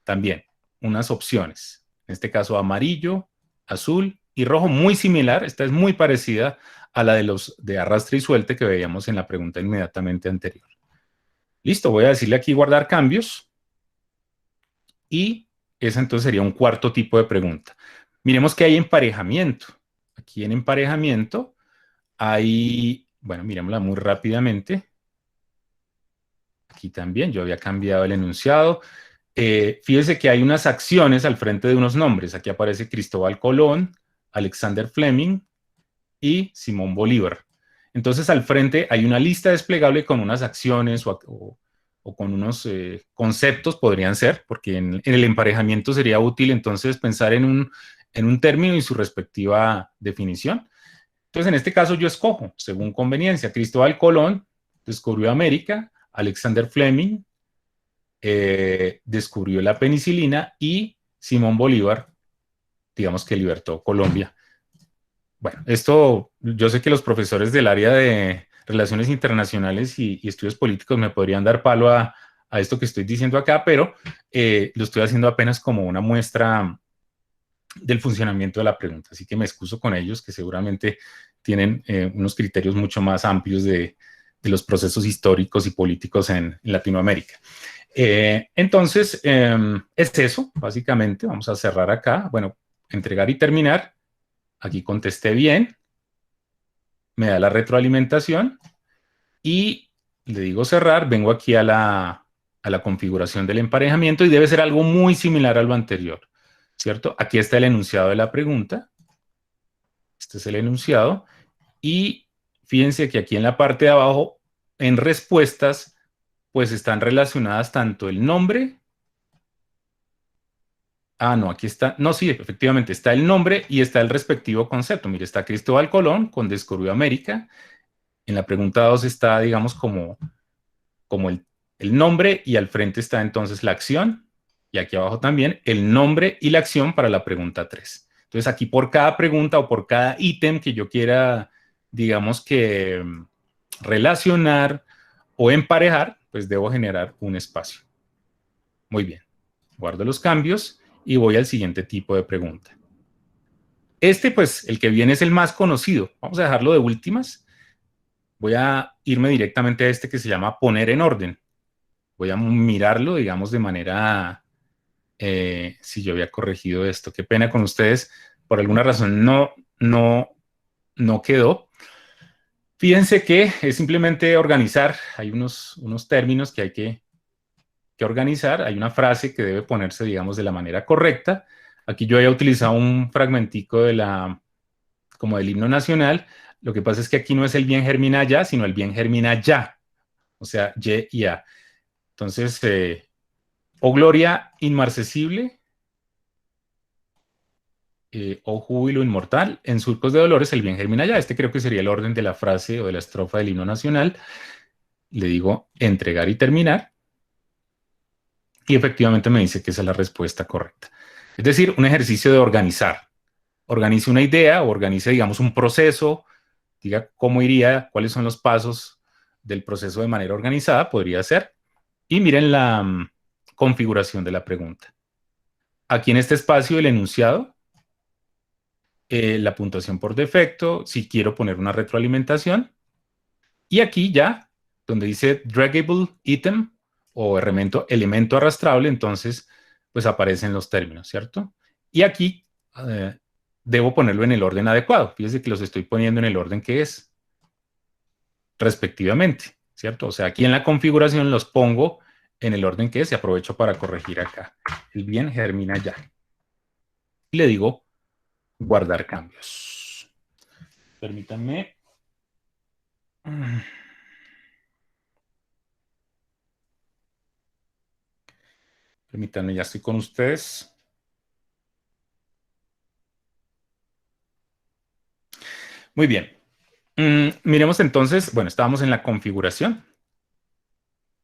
también unas opciones. En este caso amarillo, azul y rojo, muy similar. Esta es muy parecida a la de los de arrastre y suelte que veíamos en la pregunta inmediatamente anterior. Listo, voy a decirle aquí guardar cambios y esa entonces sería un cuarto tipo de pregunta. Miremos que hay emparejamiento. Aquí en emparejamiento hay, bueno, miremosla muy rápidamente. Aquí también yo había cambiado el enunciado. Fíjese que hay unas acciones al frente de unos nombres. Aquí aparece Cristóbal Colón, Alexander Fleming y Simón Bolívar. Entonces al frente hay una lista desplegable con unas acciones o con unos conceptos, podrían ser, porque en el emparejamiento sería útil entonces pensar en un término y su respectiva definición. Entonces en este caso yo escojo, según conveniencia, Cristóbal Colón descubrió América, Alexander Fleming descubrió la penicilina y Simón Bolívar, digamos que libertó Colombia. Bueno, esto yo sé que los profesores del área de Relaciones Internacionales y Estudios Políticos me podrían dar palo a esto que estoy diciendo acá, pero lo estoy haciendo apenas como una muestra del funcionamiento de la pregunta. Así que me excuso con ellos, que seguramente tienen unos criterios mucho más amplios de los procesos históricos y políticos en Latinoamérica. Entonces, es eso, básicamente. Vamos a cerrar acá. Bueno, entregar y terminar. Aquí contesté bien. Me da la retroalimentación. Y le digo cerrar. Vengo aquí a la configuración del emparejamiento y debe ser algo muy similar a lo anterior, ¿cierto? Aquí está el enunciado de la pregunta. Este es el enunciado. Y fíjense que aquí en la parte de abajo, en respuestas, pues están relacionadas tanto el nombre. Ah, no, aquí está. No, sí, efectivamente, está el nombre y está el respectivo concepto. Mire, está Cristóbal Colón con Descubrió América. En la pregunta 2 está, digamos, como el nombre y al frente está entonces la acción. Y aquí abajo también el nombre y la acción para la pregunta 3. Entonces aquí por cada pregunta o por cada ítem que yo quiera, digamos que relacionar o emparejar, pues debo generar un espacio. Muy bien. Guardo los cambios y voy al siguiente tipo de pregunta. Este, pues, el que viene es el más conocido. Vamos a dejarlo de últimas. Voy a irme directamente a este que se llama poner en orden. Voy a mirarlo, digamos, de manera, si yo había corregido esto. Qué pena con ustedes. Por alguna razón no quedó. Fíjense que es simplemente organizar. Hay unos términos que hay que organizar. Hay una frase que debe ponerse, digamos, de la manera correcta. Aquí yo había utilizado un fragmentico como del himno nacional. Lo que pasa es que aquí no es el bien germina ya, sino el bien germina ya. O sea, y y a. Entonces, oh gloria inmarcesible, oh júbilo inmortal, en surcos de dolores el bien germina ya. Este creo que sería el orden de la frase o de la estrofa del himno nacional. Le digo entregar y terminar. Y efectivamente me dice que esa es la respuesta correcta. Es decir, un ejercicio de organizar. Organice una idea o organice, digamos, un proceso, diga cómo iría, cuáles son los pasos del proceso de manera organizada, podría ser. Y miren la configuración de la pregunta. Aquí en este espacio el enunciado, la puntuación por defecto, si quiero poner una retroalimentación. Y aquí ya, donde dice draggable item o elemento arrastrable, entonces pues aparecen los términos, ¿cierto? Y aquí debo ponerlo en el orden adecuado. Fíjense que los estoy poniendo en el orden que es, respectivamente, ¿cierto? O sea, aquí en la configuración los pongo en el orden que es y aprovecho para corregir acá. El bien germina ya. Y le digo guardar cambios. Permítanme. Permítanme, ya estoy con ustedes. Muy bien. Miremos entonces, bueno, estábamos en la configuración.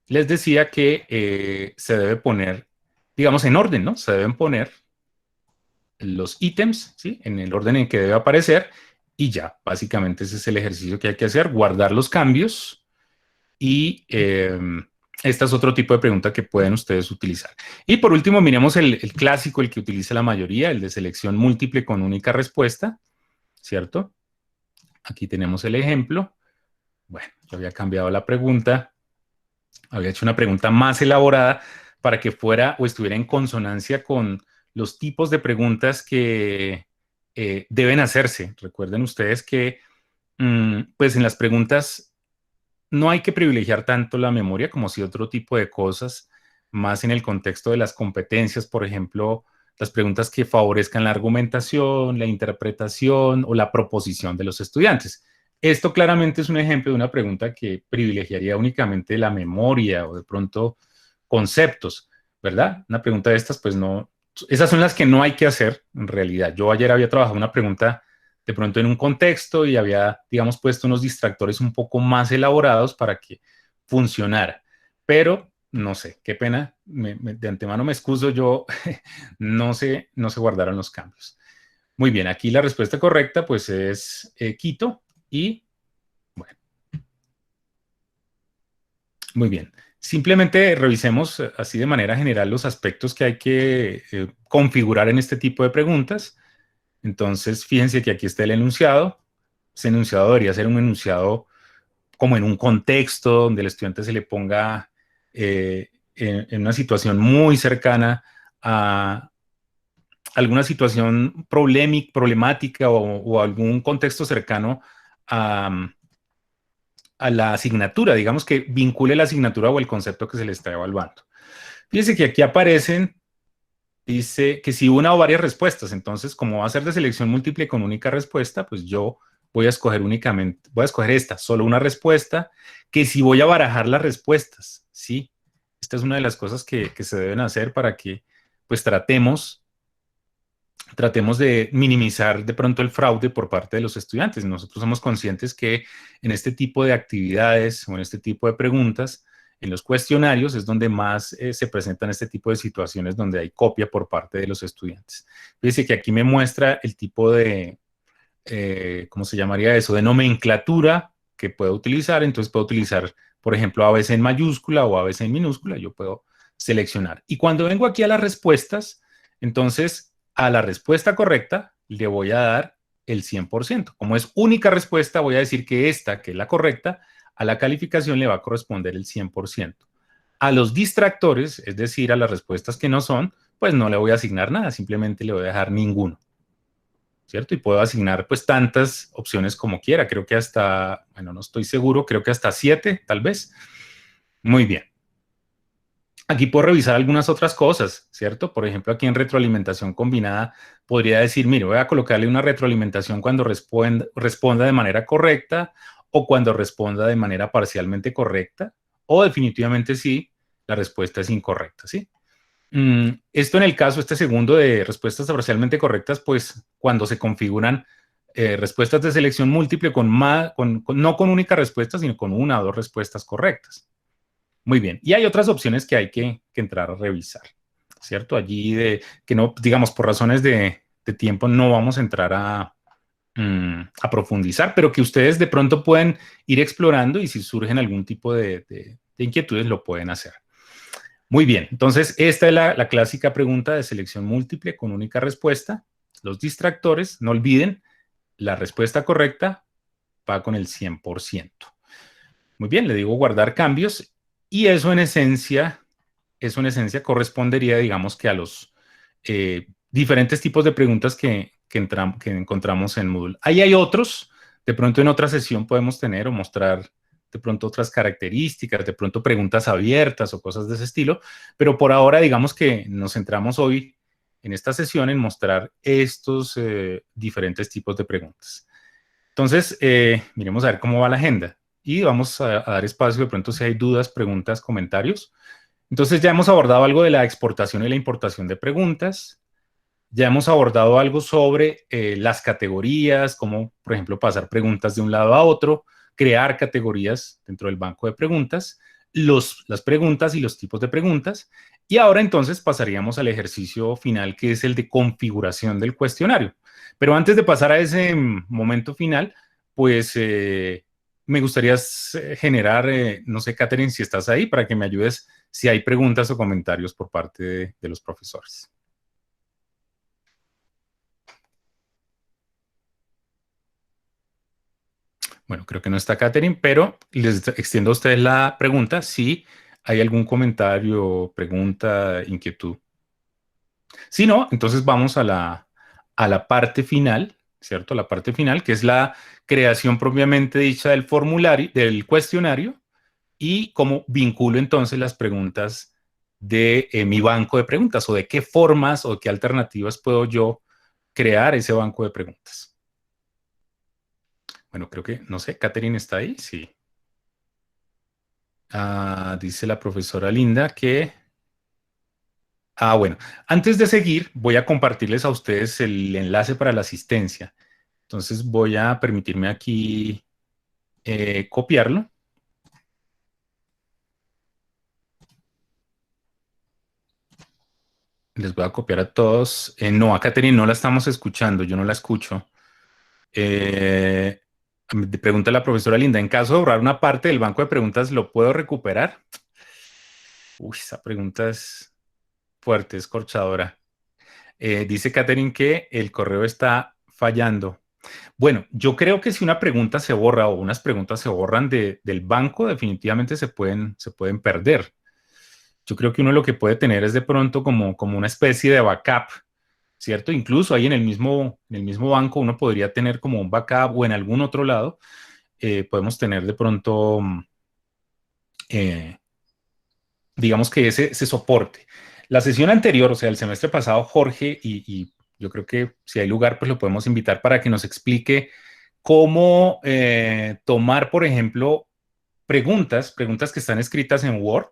Les decía que se debe poner, digamos, en orden, ¿no? Se deben poner los ítems, ¿sí? En el orden en que debe aparecer y ya, básicamente ese es el ejercicio que hay que hacer, guardar los cambios y Este es otro tipo de pregunta que pueden ustedes utilizar. Y por último, miremos el clásico, el que utiliza la mayoría, el de selección múltiple con única respuesta, ¿cierto? Aquí tenemos el ejemplo. Bueno, yo había cambiado la pregunta, había hecho una pregunta más elaborada para que fuera o estuviera en consonancia con los tipos de preguntas que deben hacerse. Recuerden ustedes que pues en las preguntas no hay que privilegiar tanto la memoria como si otro tipo de cosas, más en el contexto de las competencias, por ejemplo, las preguntas que favorezcan la argumentación, la interpretación o la proposición de los estudiantes. Esto claramente es un ejemplo de una pregunta que privilegiaría únicamente la memoria o de pronto conceptos, ¿verdad? Una pregunta de estas, pues no, esas son las que no hay que hacer en realidad. Yo ayer había trabajado una pregunta de pronto en un contexto y había, digamos, puesto unos distractores un poco más elaborados para que funcionara. Pero no sé, qué pena, de antemano me excuso, yo no se guardaron los cambios. Muy bien, aquí la respuesta correcta pues es Quito y bueno, muy bien. Simplemente revisemos así de manera general los aspectos que hay que configurar en este tipo de preguntas. Entonces, fíjense que aquí está el enunciado. Ese enunciado debería ser un enunciado como en un contexto donde el estudiante se le ponga en una situación muy cercana a alguna situación problemática o algún contexto cercano a, a la asignatura, digamos que vincule la asignatura o el concepto que se le está evaluando. Fíjense que aquí aparecen, dice que si una o varias respuestas, entonces como va a ser de selección múltiple con única respuesta, pues yo voy a escoger únicamente, voy a escoger esta, solo una respuesta, que si voy a barajar las respuestas, ¿sí? Esta es una de las cosas que se deben hacer para que pues tratemos de minimizar de pronto el fraude por parte de los estudiantes. Nosotros somos conscientes que en este tipo de actividades o en este tipo de preguntas, en los cuestionarios es donde más se presentan este tipo de situaciones donde hay copia por parte de los estudiantes. Fíjense que aquí me muestra el tipo de, ¿cómo se llamaría eso? De nomenclatura que puedo utilizar. Entonces puedo utilizar, por ejemplo, a veces en mayúscula o a veces en minúscula. Yo puedo seleccionar. Y cuando vengo aquí a las respuestas, entonces a la respuesta correcta le voy a dar el 100%. Como es única respuesta, voy a decir que esta, que es la correcta, a la calificación le va a corresponder el 100%. A los distractores, es decir, a las respuestas que no son, pues no le voy a asignar nada, simplemente le voy a dejar ninguno, ¿cierto? Y puedo asignar pues tantas opciones como quiera, creo que hasta, bueno, no estoy seguro, creo que hasta 7, tal vez. Muy bien. Aquí puedo revisar algunas otras cosas, ¿cierto? Por ejemplo, aquí en retroalimentación combinada podría decir, mire, voy a colocarle una retroalimentación cuando responda de manera correcta o cuando responda de manera parcialmente correcta o definitivamente sí, la respuesta es incorrecta, ¿sí? Esto en el caso, este segundo de respuestas parcialmente correctas, pues cuando se configuran respuestas de selección múltiple no con única respuesta, sino con una o dos respuestas correctas. Muy bien. Y hay otras opciones que hay que entrar a revisar, ¿cierto? Allí que no, digamos, por razones de tiempo no vamos a entrar a profundizar, pero que ustedes de pronto pueden ir explorando y si surgen algún tipo de inquietudes lo pueden hacer. Muy bien, entonces esta es la clásica pregunta de selección múltiple con única respuesta. Los distractores, no olviden, la respuesta correcta va con el 100%. Muy bien, le digo guardar cambios y eso en esencia correspondería, digamos, que a los diferentes tipos de preguntas que encontramos en Moodle. Ahí hay otros, de pronto en otra sesión podemos tener o mostrar de pronto otras características, de pronto preguntas abiertas o cosas de ese estilo, pero por ahora digamos que nos centramos hoy en esta sesión en mostrar estos diferentes tipos de preguntas. Entonces, miremos a ver cómo va la agenda y vamos a dar espacio de pronto si hay dudas, preguntas, comentarios. Entonces ya hemos abordado algo de la exportación y la importación de preguntas. Ya hemos abordado algo sobre las categorías, cómo, por ejemplo, pasar preguntas de un lado a otro, crear categorías dentro del banco de preguntas, las preguntas y los tipos de preguntas. Y ahora entonces pasaríamos al ejercicio final, que es el de configuración del cuestionario. Pero antes de pasar a ese momento final, pues me gustaría generar, no sé, Catherine, si estás ahí, para que me ayudes si hay preguntas o comentarios por parte de los profesores. Bueno, creo que no está Catherine, pero les extiendo a ustedes la pregunta si hay algún comentario, pregunta, inquietud. Si no, entonces vamos a la parte final, ¿cierto? La parte final, que es la creación propiamente dicha del formulario, del cuestionario, y cómo vinculo entonces las preguntas de mi banco de preguntas o de qué formas o qué alternativas puedo yo crear ese banco de preguntas. Bueno, creo que, no sé, Catherine está ahí, sí. Dice la profesora Linda que... bueno, antes de seguir, voy a compartirles a ustedes el enlace para la asistencia. Entonces voy a permitirme aquí copiarlo. Les voy a copiar a todos. No, a Catherine no la estamos escuchando, yo no la escucho. Eh, Pregunta la profesora Linda, en caso de borrar una parte del banco de preguntas, ¿lo puedo recuperar? Uy, esa pregunta es fuerte, es corchadora. Dice Catherine que el correo está fallando. Bueno, yo creo que si una pregunta se borra o unas preguntas se borran del banco, definitivamente se pueden perder. Yo creo que uno lo que puede tener es de pronto como una especie de backup, ¿cierto? Incluso ahí en el mismo banco uno podría tener como un backup o en algún otro lado podemos tener de pronto, eh, digamos que ese soporte. La sesión anterior, o sea, el semestre pasado, Jorge, y yo creo que si hay lugar, pues lo podemos invitar para que nos explique cómo tomar, por ejemplo, preguntas que están escritas en Word,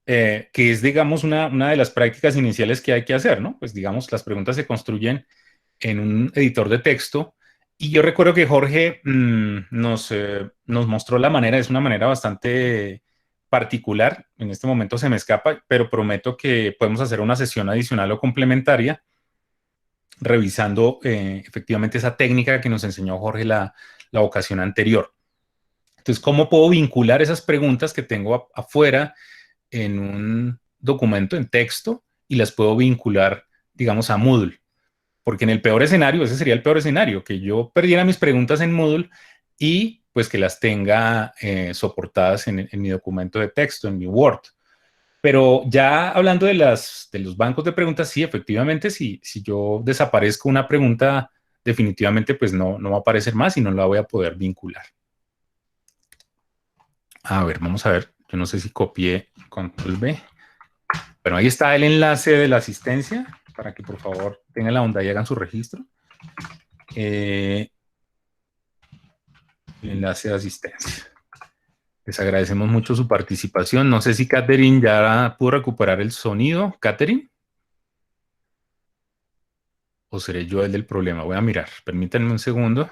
que es, digamos, una de las prácticas iniciales que hay que hacer, ¿no? Pues, digamos, las preguntas se construyen en un editor de texto. Y yo recuerdo que Jorge nos mostró la manera, es una manera bastante particular, en este momento se me escapa, pero prometo que podemos hacer una sesión adicional o complementaria revisando efectivamente esa técnica que nos enseñó Jorge la ocasión anterior. Entonces, ¿cómo puedo vincular esas preguntas que tengo afuera en un documento en texto y las puedo vincular, digamos, a Moodle? Porque en el peor escenario, ese sería el peor escenario, que yo perdiera mis preguntas en Moodle y pues que las tenga soportadas en mi documento de texto, en mi Word. Pero ya hablando de los bancos de preguntas, sí, efectivamente, si yo desaparezco una pregunta, definitivamente pues no va a aparecer más y no la voy a poder vincular. A ver, vamos a ver. Yo no sé si copié Control V. Bueno, ahí está el enlace de la asistencia para que por favor tengan la onda y hagan su registro. El enlace de asistencia. Les agradecemos mucho su participación. No sé si Catherine ya pudo recuperar el sonido. ¿Catherine? ¿O seré yo el del problema? Voy a mirar. Permítanme un segundo.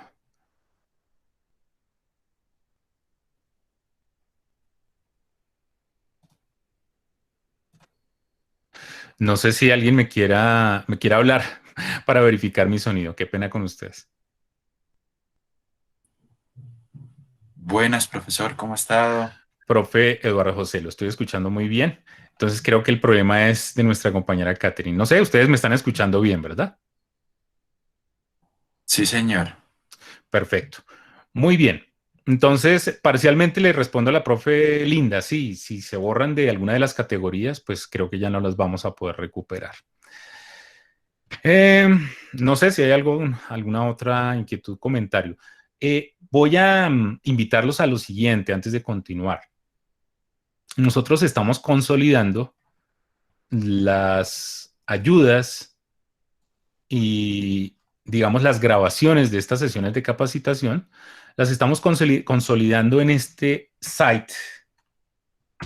No sé si alguien me quiera hablar para verificar mi sonido. Qué pena con ustedes. Buenas, profesor, ¿cómo ha estado? Profe Eduardo José, lo estoy escuchando muy bien. Entonces creo que el problema es de nuestra compañera Catherine. No sé, ustedes me están escuchando bien, ¿verdad? Sí, señor. Perfecto. Muy bien. Entonces, parcialmente le respondo a la profe Linda. Sí, si se borran de alguna de las categorías, pues creo que ya no las vamos a poder recuperar. Eh, no sé si hay alguna otra inquietud, comentario. Voy a invitarlos a lo siguiente antes de continuar. Nosotros estamos consolidando las ayudas y, digamos, las grabaciones de estas sesiones de capacitación, las estamos consolidando en este site,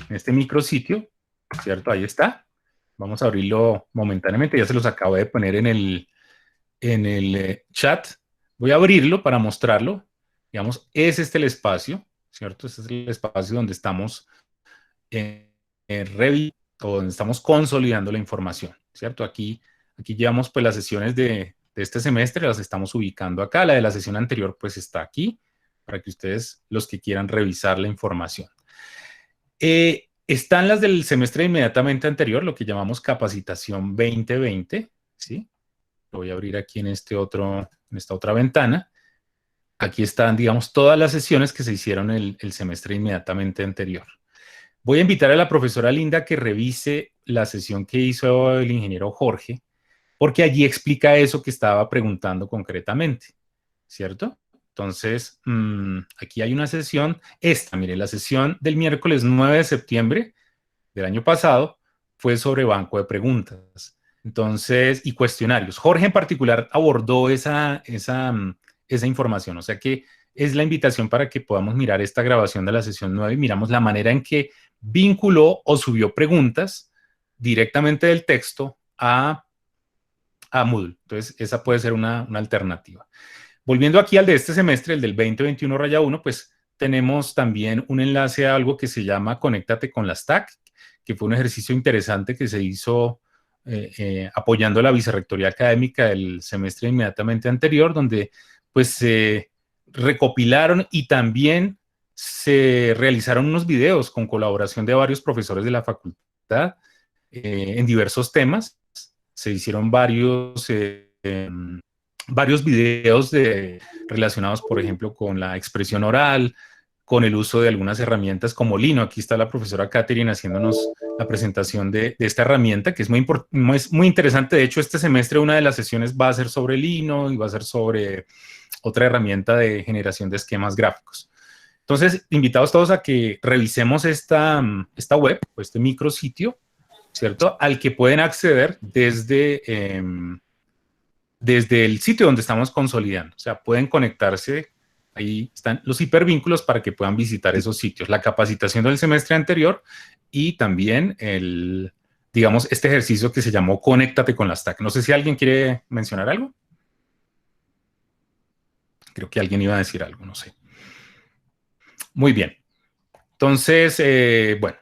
en este micrositio, ¿cierto? Ahí está. Vamos a abrirlo momentáneamente, ya se los acabo de poner en el chat. Voy a abrirlo para mostrarlo. Digamos, es este el espacio, ¿cierto? Este es el espacio donde estamos o donde estamos consolidando la información, ¿cierto? Aquí llevamos pues las sesiones de este semestre, las estamos ubicando acá. La de la sesión anterior pues está aquí. para que ustedes, los que quieran revisar la información. Están las del semestre inmediatamente anterior, lo que llamamos capacitación 2020, ¿sí? Lo voy a abrir aquí en esta otra ventana. Aquí están, digamos, todas las sesiones que se hicieron el semestre inmediatamente anterior. Voy a invitar a la profesora Linda que revise la sesión que hizo el ingeniero Jorge, porque allí explica eso que estaba preguntando concretamente, ¿cierto? Entonces, aquí hay una sesión, mire, la sesión del miércoles 9 de septiembre del año pasado fue sobre banco de preguntas. Entonces, y cuestionarios. Jorge en particular abordó esa información, o sea que es la invitación para que podamos mirar esta grabación de la sesión 9 y miramos la manera en que vinculó o subió preguntas directamente del texto a Moodle. Entonces, esa puede ser una alternativa. Volviendo aquí al de este semestre, el del 2021-1, pues tenemos también un enlace a algo que se llama Conéctate con las TAC, que fue un ejercicio interesante que se hizo apoyando la Vicerrectoría Académica del semestre inmediatamente anterior, donde pues se recopilaron y también se realizaron unos videos con colaboración de varios profesores de la facultad en diversos temas. Se hicieron varios videos relacionados, por ejemplo, con la expresión oral, con el uso de algunas herramientas como Lino. Aquí está la profesora Catherine haciéndonos la presentación de esta herramienta, que es muy interesante. De hecho, este semestre una de las sesiones va a ser sobre Lino y va a ser sobre otra herramienta de generación de esquemas gráficos. Entonces, invitados todos a que revisemos esta web o este micrositio, ¿cierto? Al que pueden acceder desde el sitio donde estamos consolidando. O sea, pueden conectarse, ahí están los hipervínculos para que puedan visitar esos sitios. La capacitación del semestre anterior y también digamos, este ejercicio que se llamó Conéctate con las TAC. No sé si alguien quiere mencionar algo. Creo que alguien iba a decir algo, no sé. Muy bien. Entonces, bueno,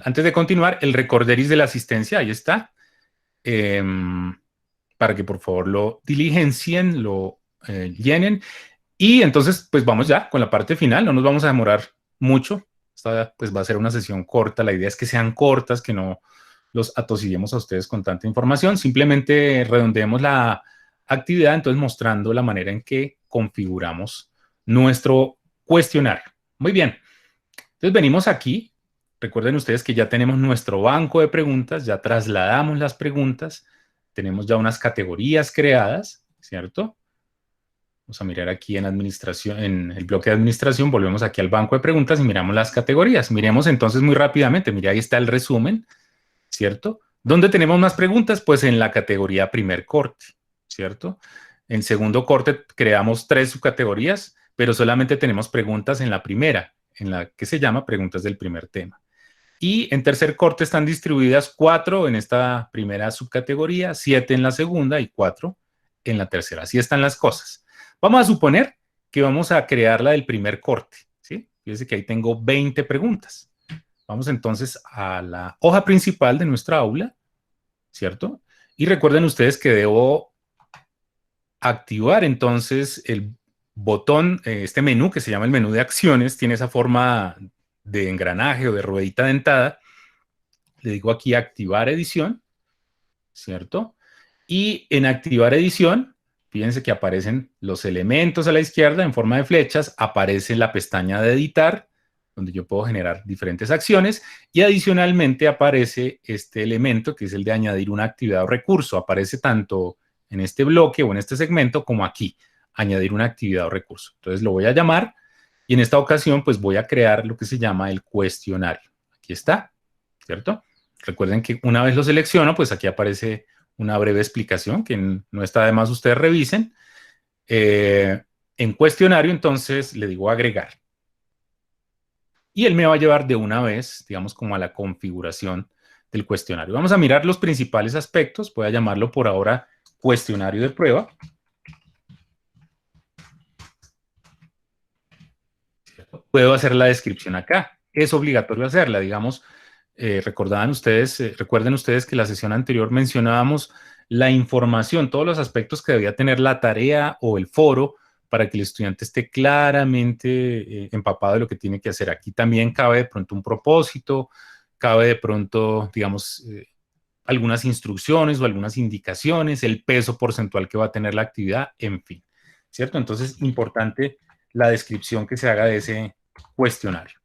antes de continuar, el recorderis de la asistencia, ahí está. Para que por favor lo diligencien, lo llenen. Y entonces, pues vamos ya con la parte final, no nos vamos a demorar mucho. Esta pues va a ser una sesión corta, la idea es que sean cortas, que no los atosiguemos a ustedes con tanta información, simplemente redondeemos la actividad, entonces mostrando la manera en que configuramos nuestro cuestionario. Muy bien, entonces venimos aquí, recuerden ustedes que ya tenemos nuestro banco de preguntas, ya trasladamos las preguntas, tenemos ya unas categorías creadas, ¿cierto? Vamos a mirar aquí en administración, en el bloque de administración, volvemos aquí al banco de preguntas y miramos las categorías. Miremos entonces muy rápidamente, mira, ahí está el resumen, ¿cierto? ¿Dónde tenemos más preguntas? Pues en la categoría primer corte, ¿cierto? En segundo corte creamos 3 subcategorías, pero solamente tenemos preguntas en la primera, en la que se llama preguntas del primer tema. Y en tercer corte están distribuidas 4 en esta primera subcategoría, 7 en la segunda y 4 en la tercera. Así están las cosas. Vamos a suponer que vamos a crear la del primer corte, ¿sí? Fíjense que ahí tengo 20 preguntas. Vamos entonces a la hoja principal de nuestra aula, ¿cierto? Y recuerden ustedes que debo activar entonces el botón, este menú que se llama el menú de acciones, tiene esa forma de engranaje o de ruedita dentada. Le digo aquí activar edición, ¿cierto? Y en activar edición, fíjense que aparecen los elementos a la izquierda en forma de flechas, aparece la pestaña de editar, donde yo puedo generar diferentes acciones, y adicionalmente aparece este elemento que es el de añadir una actividad o recurso. Aparece tanto en este bloque o en este segmento como aquí, añadir una actividad o recurso. Entonces lo voy a llamar y en esta ocasión pues voy a crear lo que se llama el cuestionario. Aquí está, ¿cierto? Recuerden que una vez lo selecciono, pues aquí aparece una breve explicación que no está de más ustedes revisen. En cuestionario entonces le digo agregar. Y él me va a llevar de una vez, digamos, como a la configuración del cuestionario. Vamos a mirar los principales aspectos. Voy a llamarlo por ahora cuestionario de prueba. Puedo hacer la descripción acá. Es obligatorio hacerla, digamos. Recuerden ustedes que la sesión anterior mencionábamos la información, todos los aspectos que debía tener la tarea o el foro para que el estudiante esté claramente empapado de lo que tiene que hacer. Aquí también cabe de pronto un propósito, cabe de pronto, digamos, algunas instrucciones o algunas indicaciones, el peso porcentual que va a tener la actividad, en fin, ¿cierto? Entonces, importante la descripción que se haga de ese cuestionario.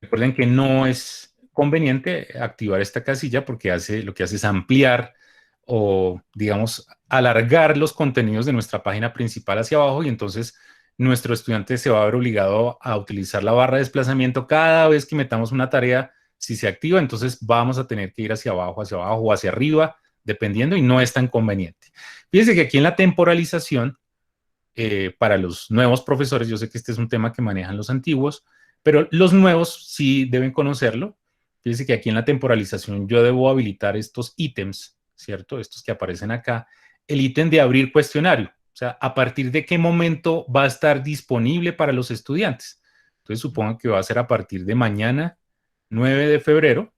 Recuerden que no es conveniente activar esta casilla porque lo que hace es ampliar o, digamos, alargar los contenidos de nuestra página principal hacia abajo y entonces nuestro estudiante se va a ver obligado a utilizar la barra de desplazamiento cada vez que metamos una tarea. Si se activa, entonces vamos a tener que ir hacia abajo o hacia arriba, dependiendo, y no es tan conveniente. Fíjense que aquí en la temporalización, para los nuevos profesores, yo sé que este es un tema que manejan los antiguos, pero los nuevos sí deben conocerlo. Fíjense que aquí en la temporalización yo debo habilitar estos ítems, ¿cierto? Estos que aparecen acá. El ítem de abrir cuestionario. O sea, a partir de qué momento va a estar disponible para los estudiantes. Entonces, supongo que va a ser a partir de mañana, 9 de febrero,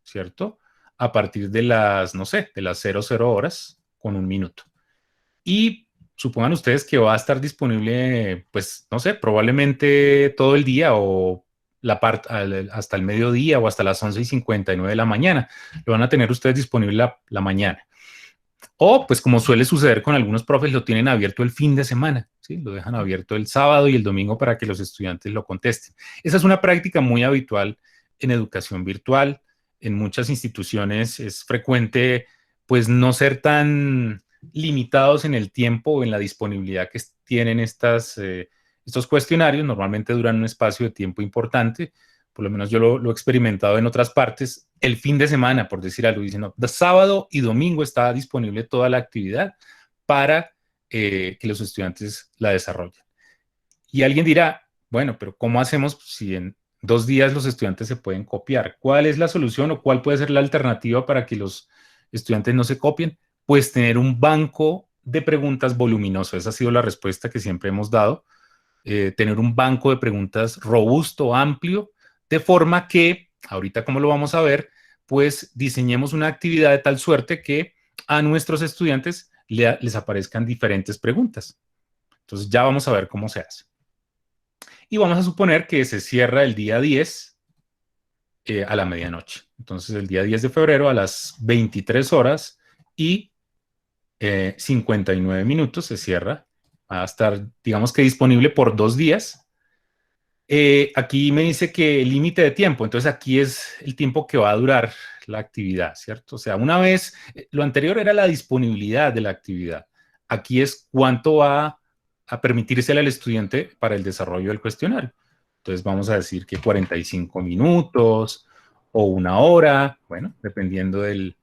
¿cierto? A partir de las, no sé, de las 00 horas con 1 minuto. Y supongan ustedes que va a estar disponible, pues, no sé, probablemente todo el día o hasta el mediodía o hasta las 11:59 de la mañana. Lo van a tener ustedes disponible la mañana. O, pues, como suele suceder con algunos profes, lo tienen abierto el fin de semana, ¿sí? Lo dejan abierto el sábado y el domingo para que los estudiantes lo contesten. Esa es una práctica muy habitual en educación virtual. En muchas instituciones es frecuente, pues, no ser tan limitados en el tiempo o en la disponibilidad que tienen estos cuestionarios. Normalmente duran un espacio de tiempo importante. Por lo menos yo lo he experimentado en otras partes, el fin de semana, por decir algo, dicen, no, de sábado y domingo está disponible toda la actividad para que los estudiantes la desarrollen. Y alguien dirá, bueno, pero ¿cómo hacemos si en 2 días los estudiantes se pueden copiar? ¿Cuál es la solución o cuál puede ser la alternativa para que los estudiantes no se copien? Pues tener un banco de preguntas voluminoso. Esa ha sido la respuesta que siempre hemos dado. Tener un banco de preguntas robusto, amplio, de forma que, ahorita como lo vamos a ver, pues diseñemos una actividad de tal suerte que a nuestros estudiantes les aparezcan diferentes preguntas. Entonces ya vamos a ver cómo se hace. Y vamos a suponer que se cierra el día 10 a la medianoche. Entonces el día 10 de febrero a las 23 horas y 59 minutos se cierra. Va a estar, digamos que disponible por 2 días. Aquí me dice que el límite de tiempo, entonces aquí es el tiempo que va a durar la actividad, ¿cierto? O sea, una vez, lo anterior era la disponibilidad de la actividad. Aquí es cuánto va a permitirse al estudiante para el desarrollo del cuestionario. Entonces vamos a decir que 45 minutos o 1 hora, bueno, dependiendo de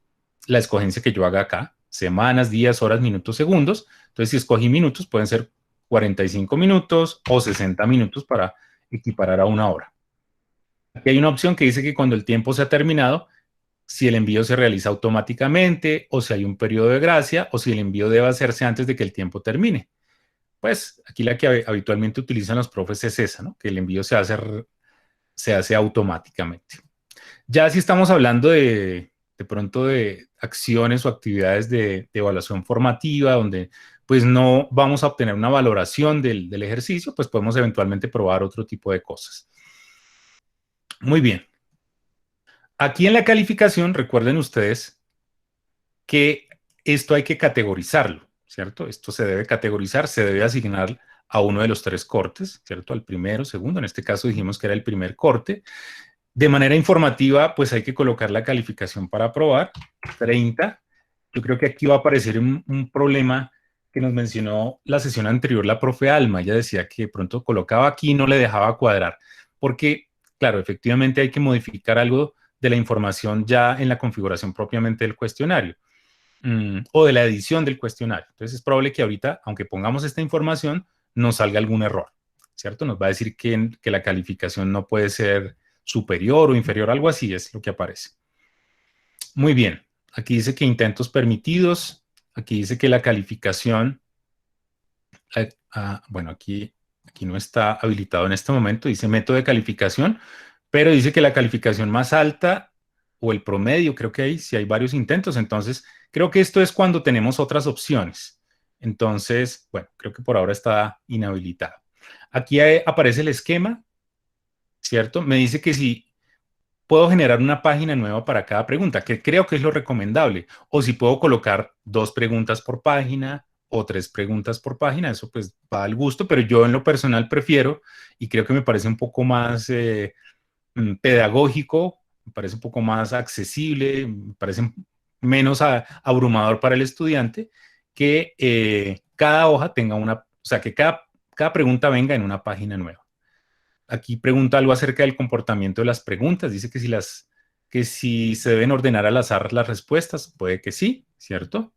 la escogencia que yo haga acá, semanas, días, horas, minutos, segundos. Entonces si escogí minutos, pueden ser 45 minutos o 60 minutos para equiparar a 1 hora. Aquí hay una opción que dice que cuando el tiempo se ha terminado, si el envío se realiza automáticamente o si hay un periodo de gracia o si el envío debe hacerse antes de que el tiempo termine. Pues aquí la que habitualmente utilizan los profes es esa, ¿no? Que el envío se hace automáticamente. Ya si estamos hablando de pronto de acciones o actividades de evaluación formativa, donde pues no vamos a obtener una valoración del ejercicio, pues podemos eventualmente probar otro tipo de cosas. Muy bien. Aquí en la calificación, recuerden ustedes que esto hay que categorizarlo, ¿cierto? Esto se debe categorizar, se debe asignar a uno de los 3 cortes, ¿cierto? Al primero, segundo, en este caso dijimos que era el primer corte. De manera informativa, pues hay que colocar la calificación para aprobar, 30. Yo creo que aquí va a aparecer un problema que nos mencionó la sesión anterior la profe Alma. Ella decía que de pronto colocaba aquí y no le dejaba cuadrar, porque, claro, efectivamente hay que modificar algo de la información ya en la configuración propiamente del cuestionario o de la edición del cuestionario. Entonces es probable que ahorita, aunque pongamos esta información, nos salga algún error, ¿cierto? Nos va a decir que la calificación no puede ser superior o inferior, algo así es lo que aparece. Muy bien, aquí dice que intentos permitidos, aquí dice que la calificación, bueno, aquí no está habilitado en este momento, dice método de calificación, pero dice que la calificación más alta o el promedio, creo que hay, si hay varios intentos, entonces creo que esto es cuando tenemos otras opciones. Entonces, bueno, creo que por ahora está inhabilitado. Aquí aparece el esquema, ¿cierto? Me dice que si puedo generar una página nueva para cada pregunta, que creo que es lo recomendable, o si puedo colocar 2 preguntas por página o 3 preguntas por página, eso pues va al gusto, pero yo en lo personal prefiero, y creo que me parece un poco más pedagógico, me parece un poco más accesible, me parece menos abrumador para el estudiante, que cada hoja tenga o sea, que cada pregunta venga en una página nueva. Aquí pregunta algo acerca del comportamiento de las preguntas. Dice que si se deben ordenar al azar las respuestas. Puede que sí, ¿cierto?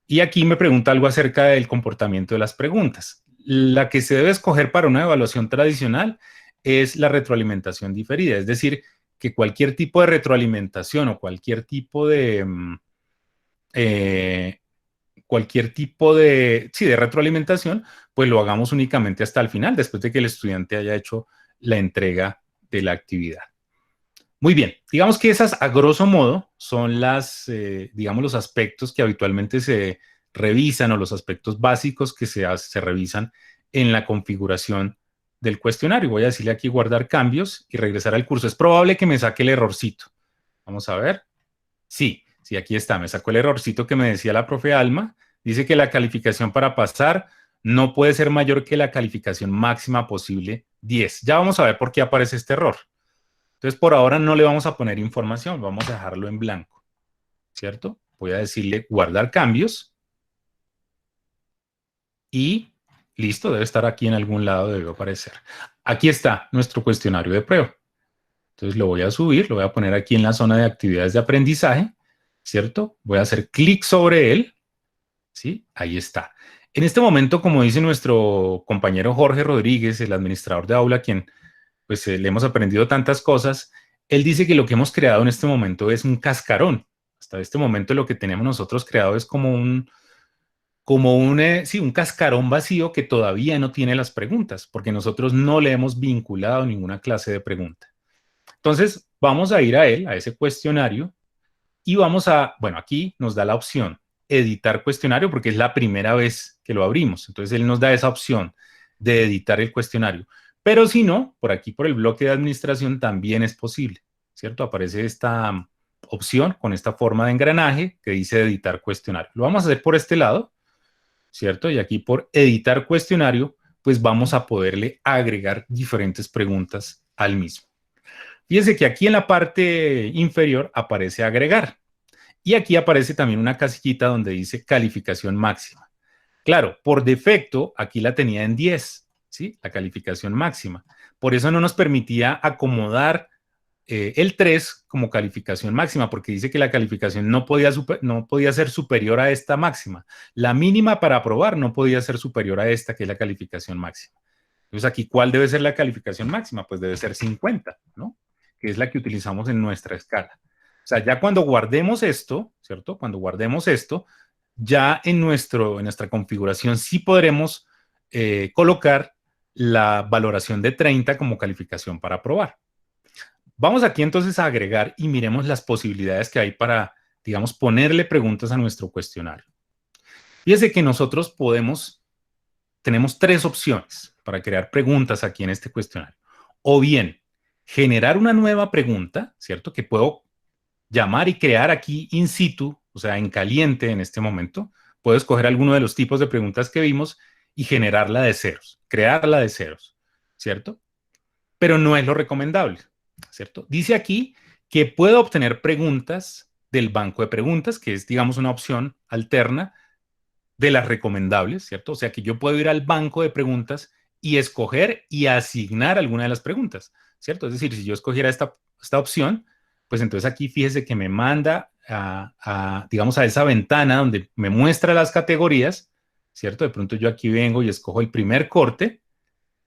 Y aquí me pregunta algo acerca del comportamiento de las preguntas. La que se debe escoger para una evaluación tradicional es la retroalimentación diferida. Es decir, que cualquier tipo de retroalimentación o eh, cualquier tipo de, sí, de retroalimentación, pues lo hagamos únicamente hasta el final, después de que el estudiante haya hecho la entrega de la actividad. Muy bien, digamos que esas a grosso modo son digamos, los aspectos que habitualmente se revisan o los aspectos básicos que se revisan en la configuración del cuestionario. Voy a decirle aquí guardar cambios y regresar al curso. Es probable que me saque el errorcito. Vamos a ver. Sí, aquí está. Me sacó el errorcito que me decía la profe Alma. Dice que la calificación para pasar no puede ser mayor que la calificación máxima posible, 10. Ya vamos a ver por qué aparece este error. Entonces, por ahora no le vamos a poner información, vamos a dejarlo en blanco, ¿cierto? Voy a decirle guardar cambios y listo, debe estar aquí en algún lado, debe aparecer. Aquí está nuestro cuestionario de prueba. Entonces lo voy a subir, lo voy a poner aquí en la zona de actividades de aprendizaje, ¿cierto? Voy a hacer clic sobre él, ¿sí? Ahí está. En este momento, como dice nuestro compañero Jorge Rodríguez, el administrador de aula, quien pues le hemos aprendido tantas cosas, él dice que lo que hemos creado en este momento es un cascarón. Hasta este momento lo que tenemos nosotros creado es sí, un cascarón vacío que todavía no tiene las preguntas, porque nosotros no le hemos vinculado ninguna clase de pregunta. Entonces, vamos a ir a él, a ese cuestionario, y bueno, aquí nos da la opción, editar cuestionario, porque es la primera vez que lo abrimos. Entonces, él nos da esa opción de editar el cuestionario. Pero si no, por aquí, por el bloque de administración, también es posible, ¿cierto? Aparece esta opción con esta forma de engranaje que dice editar cuestionario. Lo vamos a hacer por este lado, ¿cierto? Y aquí por editar cuestionario, pues vamos a poderle agregar diferentes preguntas al mismo. Fíjense que aquí en la parte inferior aparece agregar. Y aquí aparece también una casillita donde dice calificación máxima. Claro, por defecto aquí la tenía en 10, ¿sí? La calificación máxima. Por eso no nos permitía acomodar el 3 como calificación máxima, porque dice que la calificación no podía ser superior a esta máxima. La mínima para aprobar no podía ser superior a esta, que es la calificación máxima. Entonces aquí, ¿cuál debe ser la calificación máxima? Pues debe ser 50, ¿no? Que es la que utilizamos en nuestra escala. O sea, ya cuando guardemos esto, ¿cierto? Cuando guardemos esto, ya en nuestra configuración sí podremos colocar la valoración de 30 como calificación para aprobar. Vamos aquí entonces a agregar y miremos las posibilidades que hay para, digamos, ponerle preguntas a nuestro cuestionario. Fíjese que nosotros tenemos 3 opciones para crear preguntas aquí en este cuestionario. O bien, generar una nueva pregunta, ¿cierto? Que puedo llamar y crear aquí in situ, o sea, en caliente en este momento. Puedo escoger alguno de los tipos de preguntas que vimos y generarla de ceros, crearla de ceros, ¿cierto? Pero no es lo recomendable, ¿cierto? Dice aquí que puedo obtener preguntas del banco de preguntas, que es, digamos, una opción alterna de las recomendables, ¿cierto? O sea, que yo puedo ir al banco de preguntas y escoger y asignar alguna de las preguntas, ¿cierto? Es decir, si yo escogiera esta opción, pues entonces aquí fíjese que me manda digamos, a esa ventana donde me muestra las categorías, ¿cierto? De pronto yo aquí vengo y escojo el primer corte,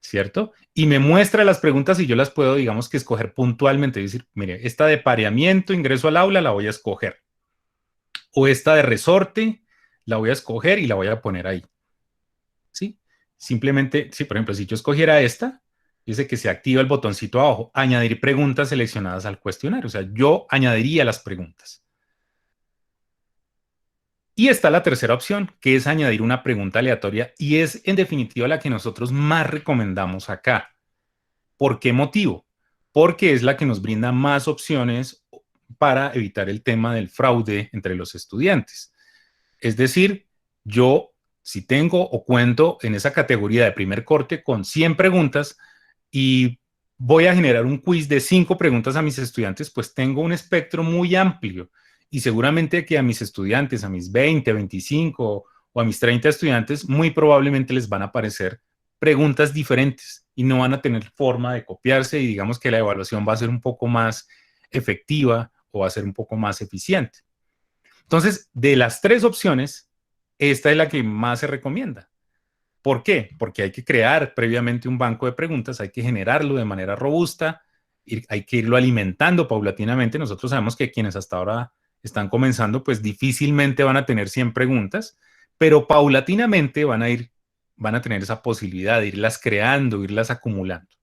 ¿cierto? Y me muestra las preguntas y yo las puedo, digamos, que escoger puntualmente. Es decir, mire, esta de pareamiento, ingreso al aula, la voy a escoger. O esta de resorte, la voy a escoger y la voy a poner ahí. ¿Sí? Simplemente, sí, por ejemplo, si yo escogiera esta, dice que se activa el botoncito abajo, añadir preguntas seleccionadas al cuestionario. O sea, yo añadiría las preguntas. Y está la tercera opción, que es añadir una pregunta aleatoria y es en definitiva la que nosotros más recomendamos acá. ¿Por qué motivo? Porque es la que nos brinda más opciones para evitar el tema del fraude entre los estudiantes. Es decir, yo si tengo o cuento en esa categoría de primer corte con 100 preguntas y voy a generar un quiz de 5 preguntas a mis estudiantes, pues tengo un espectro muy amplio y seguramente que a mis estudiantes, a mis 20, 25 o a mis 30 estudiantes, muy probablemente les van a aparecer preguntas diferentes y no van a tener forma de copiarse y digamos que la evaluación va a ser un poco más efectiva o va a ser un poco más eficiente. Entonces, de las 3 opciones, esta es la que más se recomienda. ¿Por qué? Porque hay que crear previamente un banco de preguntas, hay que generarlo de manera robusta, hay que irlo alimentando paulatinamente. Nosotros sabemos que quienes hasta ahora están comenzando, pues difícilmente van a tener 100 preguntas, pero paulatinamente van a tener esa posibilidad de irlas creando, irlas acumulando.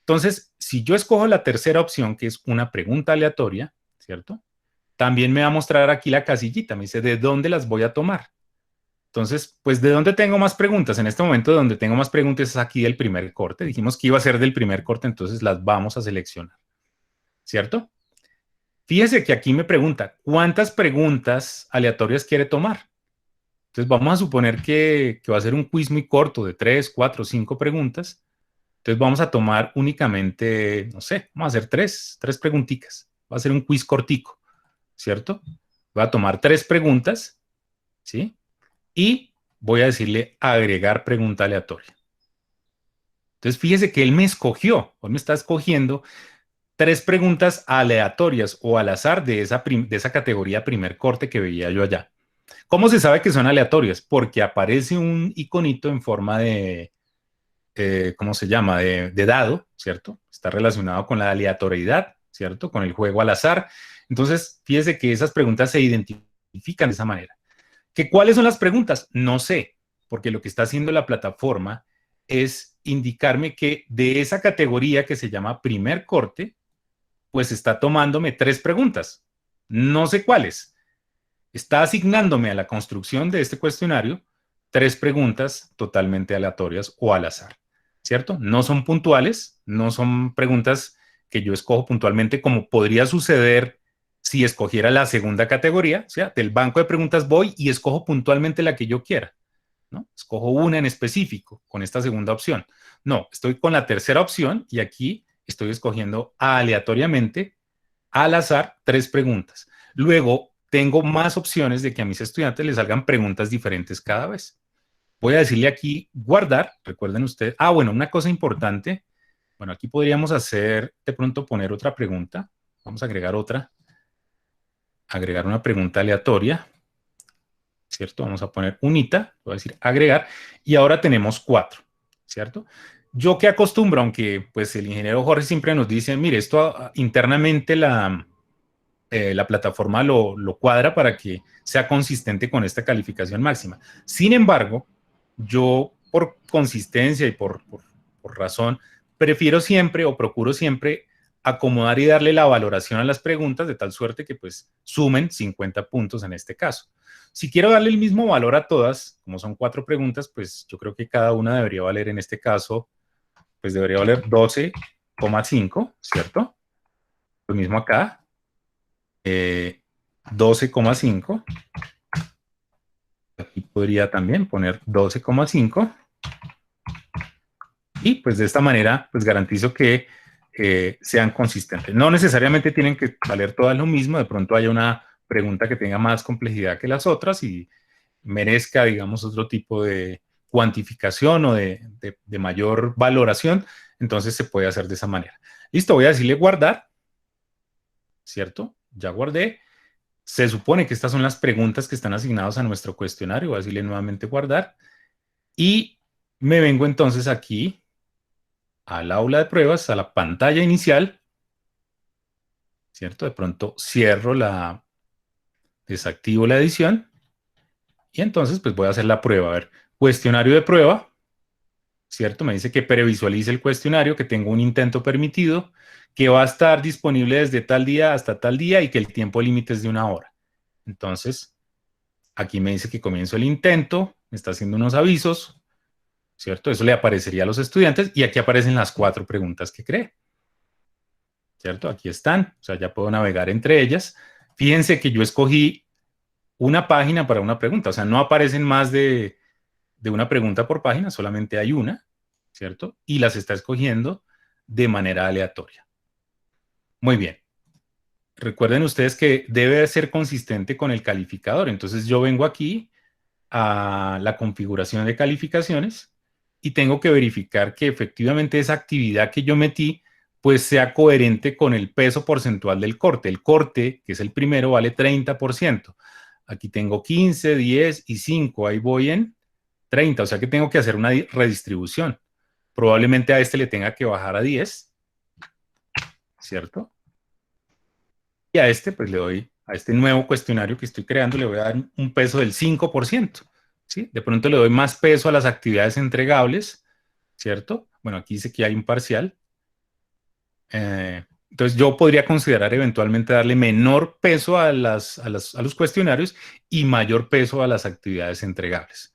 Entonces, si yo escojo la tercera opción, que es una pregunta aleatoria, ¿cierto? También me va a mostrar aquí la casillita, me dice de dónde las voy a tomar. Entonces, pues ¿de dónde tengo más preguntas? En este momento, de donde tengo más preguntas es aquí del primer corte. Dijimos que iba a ser del primer corte, entonces las vamos a seleccionar, ¿cierto? Fíjese que aquí me pregunta, ¿cuántas preguntas aleatorias quiere tomar? Entonces vamos a suponer que va a ser un quiz muy corto de 3, 4, 5 preguntas. Entonces vamos a tomar únicamente, no sé, vamos a hacer tres preguntitas. Va a ser un quiz cortico, ¿cierto? Voy a tomar 3 preguntas, ¿sí? Y voy a decirle agregar pregunta aleatoria. Entonces fíjese que él me escogió, o me está escogiendo 3 preguntas aleatorias o al azar de esa categoría primer corte que veía yo allá. ¿Cómo se sabe que son aleatorias? Porque aparece un iconito en forma de, ¿cómo se llama? De dado, ¿cierto? Está relacionado con la aleatoriedad, ¿cierto? Con el juego al azar. Entonces, fíjese que esas preguntas se identifican de esa manera. ¿Que cuáles son las preguntas? No sé, porque lo que está haciendo la plataforma es indicarme que de esa categoría que se llama primer corte, pues está tomándome 3 preguntas. No sé cuáles. Está asignándome a la construcción de este cuestionario 3 preguntas totalmente aleatorias o al azar, ¿cierto? No son puntuales, no son preguntas que yo escojo puntualmente como podría suceder si escogiera la segunda categoría, o sea, del banco de preguntas voy y escojo puntualmente la que yo quiera, ¿no? Escojo una en específico con esta segunda opción. No, estoy con la tercera opción y aquí estoy escogiendo aleatoriamente, al azar, 3 preguntas. Luego, tengo más opciones de que a mis estudiantes les salgan preguntas diferentes cada vez. Voy a decirle aquí guardar, recuerden ustedes. Ah, bueno, una cosa importante. Bueno, aquí podríamos hacer, de pronto poner otra pregunta. Vamos a agregar otra. Agregar una pregunta aleatoria, ¿cierto? Vamos a poner unita, voy a decir agregar, y ahora tenemos 4, ¿cierto? Yo que acostumbro, aunque pues el ingeniero Jorge siempre nos dice, mire, esto internamente la plataforma lo cuadra para que sea consistente con esta calificación máxima. Sin embargo, yo por consistencia y por razón, prefiero siempre o procuro siempre acomodar y darle la valoración a las preguntas de tal suerte que pues sumen 50 puntos en este caso. Si quiero darle el mismo valor a todas, como son 4 preguntas, pues yo creo que cada una debería valer en este caso, pues debería valer 12,5, ¿cierto? Lo mismo acá, 12,5. Aquí podría también poner 12,5. Y pues de esta manera, pues garantizo que sean consistentes. No necesariamente tienen que valer todas lo mismo. De pronto haya una pregunta que tenga más complejidad que las otras y merezca, digamos, otro tipo de cuantificación o de mayor valoración. Entonces se puede hacer de esa manera. Listo, voy a decirle guardar, ¿cierto? Ya guardé. Se supone que estas son las preguntas que están asignadas a nuestro cuestionario. Voy a decirle nuevamente guardar. Y me vengo entonces aquí al aula de pruebas, a la pantalla inicial, ¿cierto? De pronto cierro desactivo la edición y entonces pues voy a hacer la prueba. A ver, cuestionario de prueba, ¿cierto? Me dice que previsualice el cuestionario, que tengo un intento permitido, que va a estar disponible desde tal día hasta tal día y que el tiempo límite es de 1 hora. Entonces, Aquí me dice que comienzo el intento, me está haciendo unos avisos, ¿cierto? Eso le aparecería a los estudiantes y aquí aparecen las 4 preguntas que cree, ¿cierto? Aquí están, o sea, ya puedo navegar entre ellas. Fíjense que yo escogí una página para una pregunta, o sea, no aparecen más de una pregunta por página, solamente hay una, ¿cierto? Y las está escogiendo de manera aleatoria. Muy bien. Recuerden ustedes que debe ser consistente con el calificador. Entonces yo vengo aquí a la configuración de calificaciones y tengo que verificar que efectivamente esa actividad que yo metí pues sea coherente con el peso porcentual del corte. El corte, que es el primero, vale 30%. Aquí tengo 15, 10 y 5. Ahí voy en 30. O sea que tengo que hacer una redistribución. Probablemente a este le tenga que bajar a 10, ¿cierto? Y a este, pues le doy, a este nuevo cuestionario que estoy creando, le voy a dar un peso del 5%. ¿Sí? De pronto le doy más peso a las actividades entregables, ¿cierto? Bueno, aquí dice que hay un parcial. Entonces yo podría considerar eventualmente darle menor peso a los cuestionarios y mayor peso a las actividades entregables.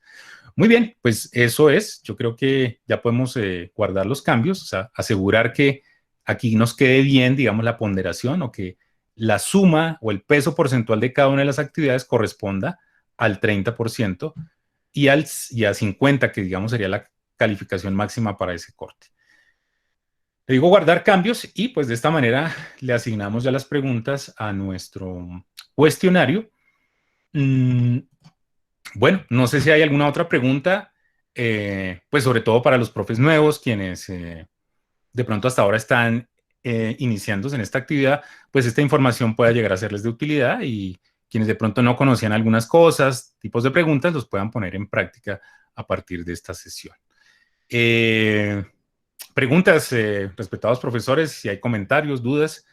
Muy bien, pues eso es. Yo creo que ya podemos guardar los cambios, o sea, asegurar que aquí nos quede bien, digamos, la ponderación o que la suma o el peso porcentual de cada una de las actividades corresponda al 30% y a 50, que digamos sería la calificación máxima para ese corte. Le digo guardar cambios y pues de esta manera le asignamos ya las preguntas a nuestro cuestionario. Mm, bueno, no sé si hay alguna otra pregunta, pues sobre todo para los profes nuevos, quienes de pronto hasta ahora están iniciándose en esta actividad, pues esta información pueda llegar a serles de utilidad y quienes de pronto no conocían algunas cosas, tipos de preguntas, los puedan poner en práctica a partir de esta sesión. Preguntas, respetados profesores, si hay comentarios, dudas.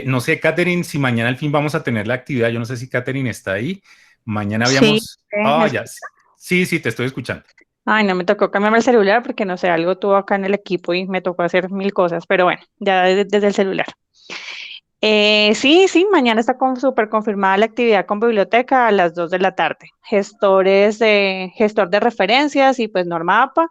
No sé, Catherine, si mañana al fin vamos a tener la actividad. Yo no sé si Catherine está ahí. Mañana Sí, habíamos... Ah, ya. Sí, sí, te estoy escuchando. ay, no me tocó cambiarme el celular porque no sé, algo tuvo acá en el equipo y me tocó hacer mil cosas, pero bueno, ya desde el celular. Sí, sí, mañana está súper confirmada la actividad con biblioteca a las 2 de la tarde. Gestor de referencias y pues Norma APA,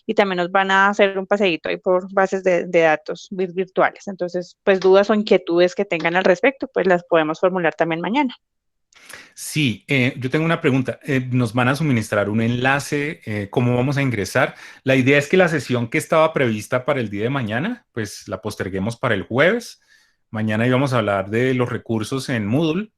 y también nos van a hacer un paseíto ahí por bases de datos virtuales. Entonces, pues dudas o inquietudes que tengan al respecto, pues las podemos formular también mañana. Sí, yo tengo una pregunta. ¿Nos van a suministrar un enlace? ¿Cómo vamos a ingresar? La idea es que la sesión que estaba prevista para el día de mañana, pues la posterguemos para el jueves. Mañana íbamos a hablar de los recursos en Moodle,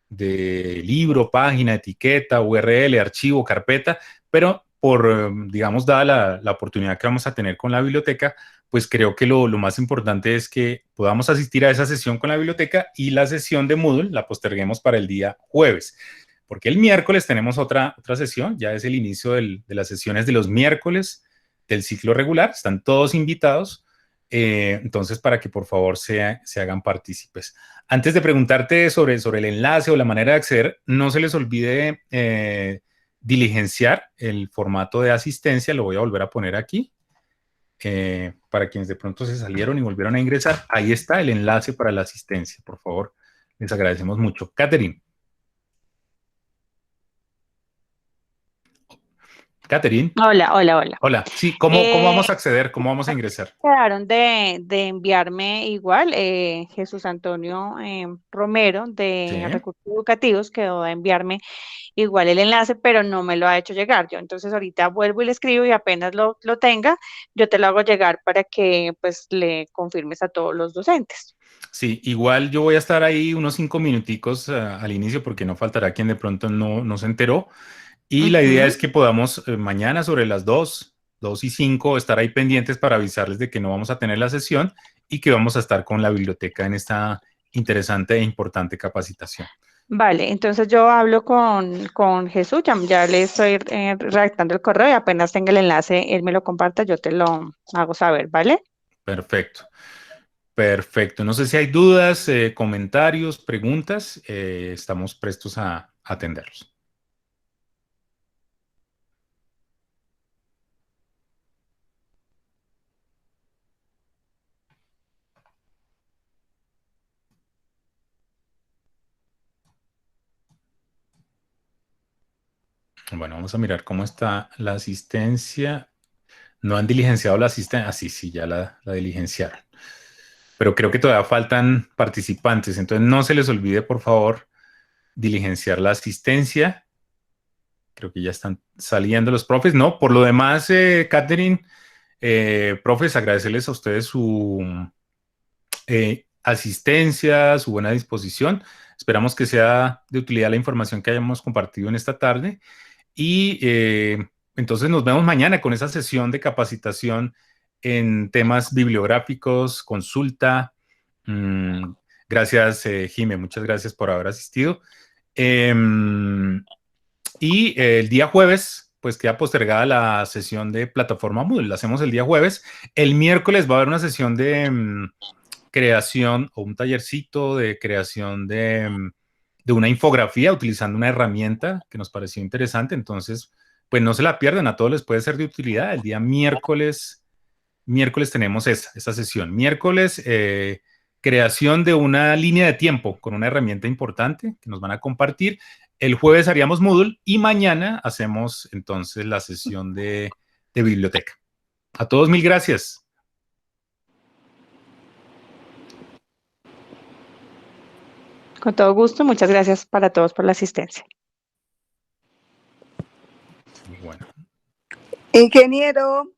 de libro, página, etiqueta, URL, archivo, carpeta, pero por, digamos, dada la oportunidad que vamos a tener con la biblioteca, pues creo que lo más importante es que podamos asistir a esa sesión con la biblioteca y la sesión de Moodle la posterguemos para el día jueves, porque el miércoles tenemos otra sesión, ya es el inicio de las sesiones de los miércoles del ciclo regular, están todos invitados, entonces para que por favor se hagan partícipes. Antes de preguntarte sobre el enlace o la manera de acceder, no se les olvide diligenciar el formato de asistencia, lo voy a volver a poner aquí. Para quienes de pronto se salieron y volvieron a ingresar, ahí está el enlace para la asistencia, por favor. Les agradecemos mucho. Catherine. Catherine. Hola, hola, hola. Hola. Sí, ¿cómo Eh, vamos a acceder? ¿Cómo vamos a ingresar? Quedaron de enviarme igual, Jesús Antonio Romero Sí. de Recursos Educativos quedó de enviarme igual el enlace, pero no me lo ha hecho llegar yo. Entonces ahorita vuelvo y le escribo y apenas lo tenga, yo te lo hago llegar para que pues le confirmes a todos los docentes. Sí, igual yo voy a estar ahí unos 5 minuticos al inicio porque no faltará quien de pronto no se enteró. Y la idea Ujú. es que podamos mañana sobre las 2 y 5, estar ahí pendientes para avisarles de que no vamos a tener la sesión y que vamos a estar con la biblioteca en esta interesante e importante capacitación. Vale, entonces yo hablo con Jesús, ya le estoy redactando el correo y apenas tenga el enlace, él me lo comparta, yo te lo hago saber, ¿vale? Perfecto, perfecto. No sé si hay dudas, comentarios, preguntas. Estamos prestos a atenderlos. Bueno, vamos a mirar cómo está la asistencia. No han diligenciado la asistencia. Ah, sí, sí, ya la diligenciaron. Pero creo que todavía faltan participantes. Entonces no se les olvide, por favor, diligenciar la asistencia. Creo que ya están saliendo los profes. No, por lo demás, Catherine, profes, agradecerles a ustedes su asistencia, su buena disposición. Esperamos que sea de utilidad la información que hayamos compartido en esta tarde. Y entonces nos vemos mañana con esa sesión de capacitación en temas bibliográficos, consulta. Gracias, Jime, muchas gracias por haber asistido. Y el día jueves, pues queda postergada la sesión de plataforma Moodle. La hacemos el día jueves. El miércoles va a haber una sesión de creación o un tallercito de creación de una infografía utilizando una herramienta que nos pareció interesante. Entonces, pues no se la pierdan, a todos les puede ser de utilidad. El día miércoles tenemos esa sesión. Miércoles, creación de una línea de tiempo con una herramienta importante que nos van a compartir. El jueves haríamos Moodle y mañana hacemos entonces la sesión de biblioteca. A todos, mil gracias. Con todo gusto, muchas gracias para todos por la asistencia. Bueno. Ingeniero.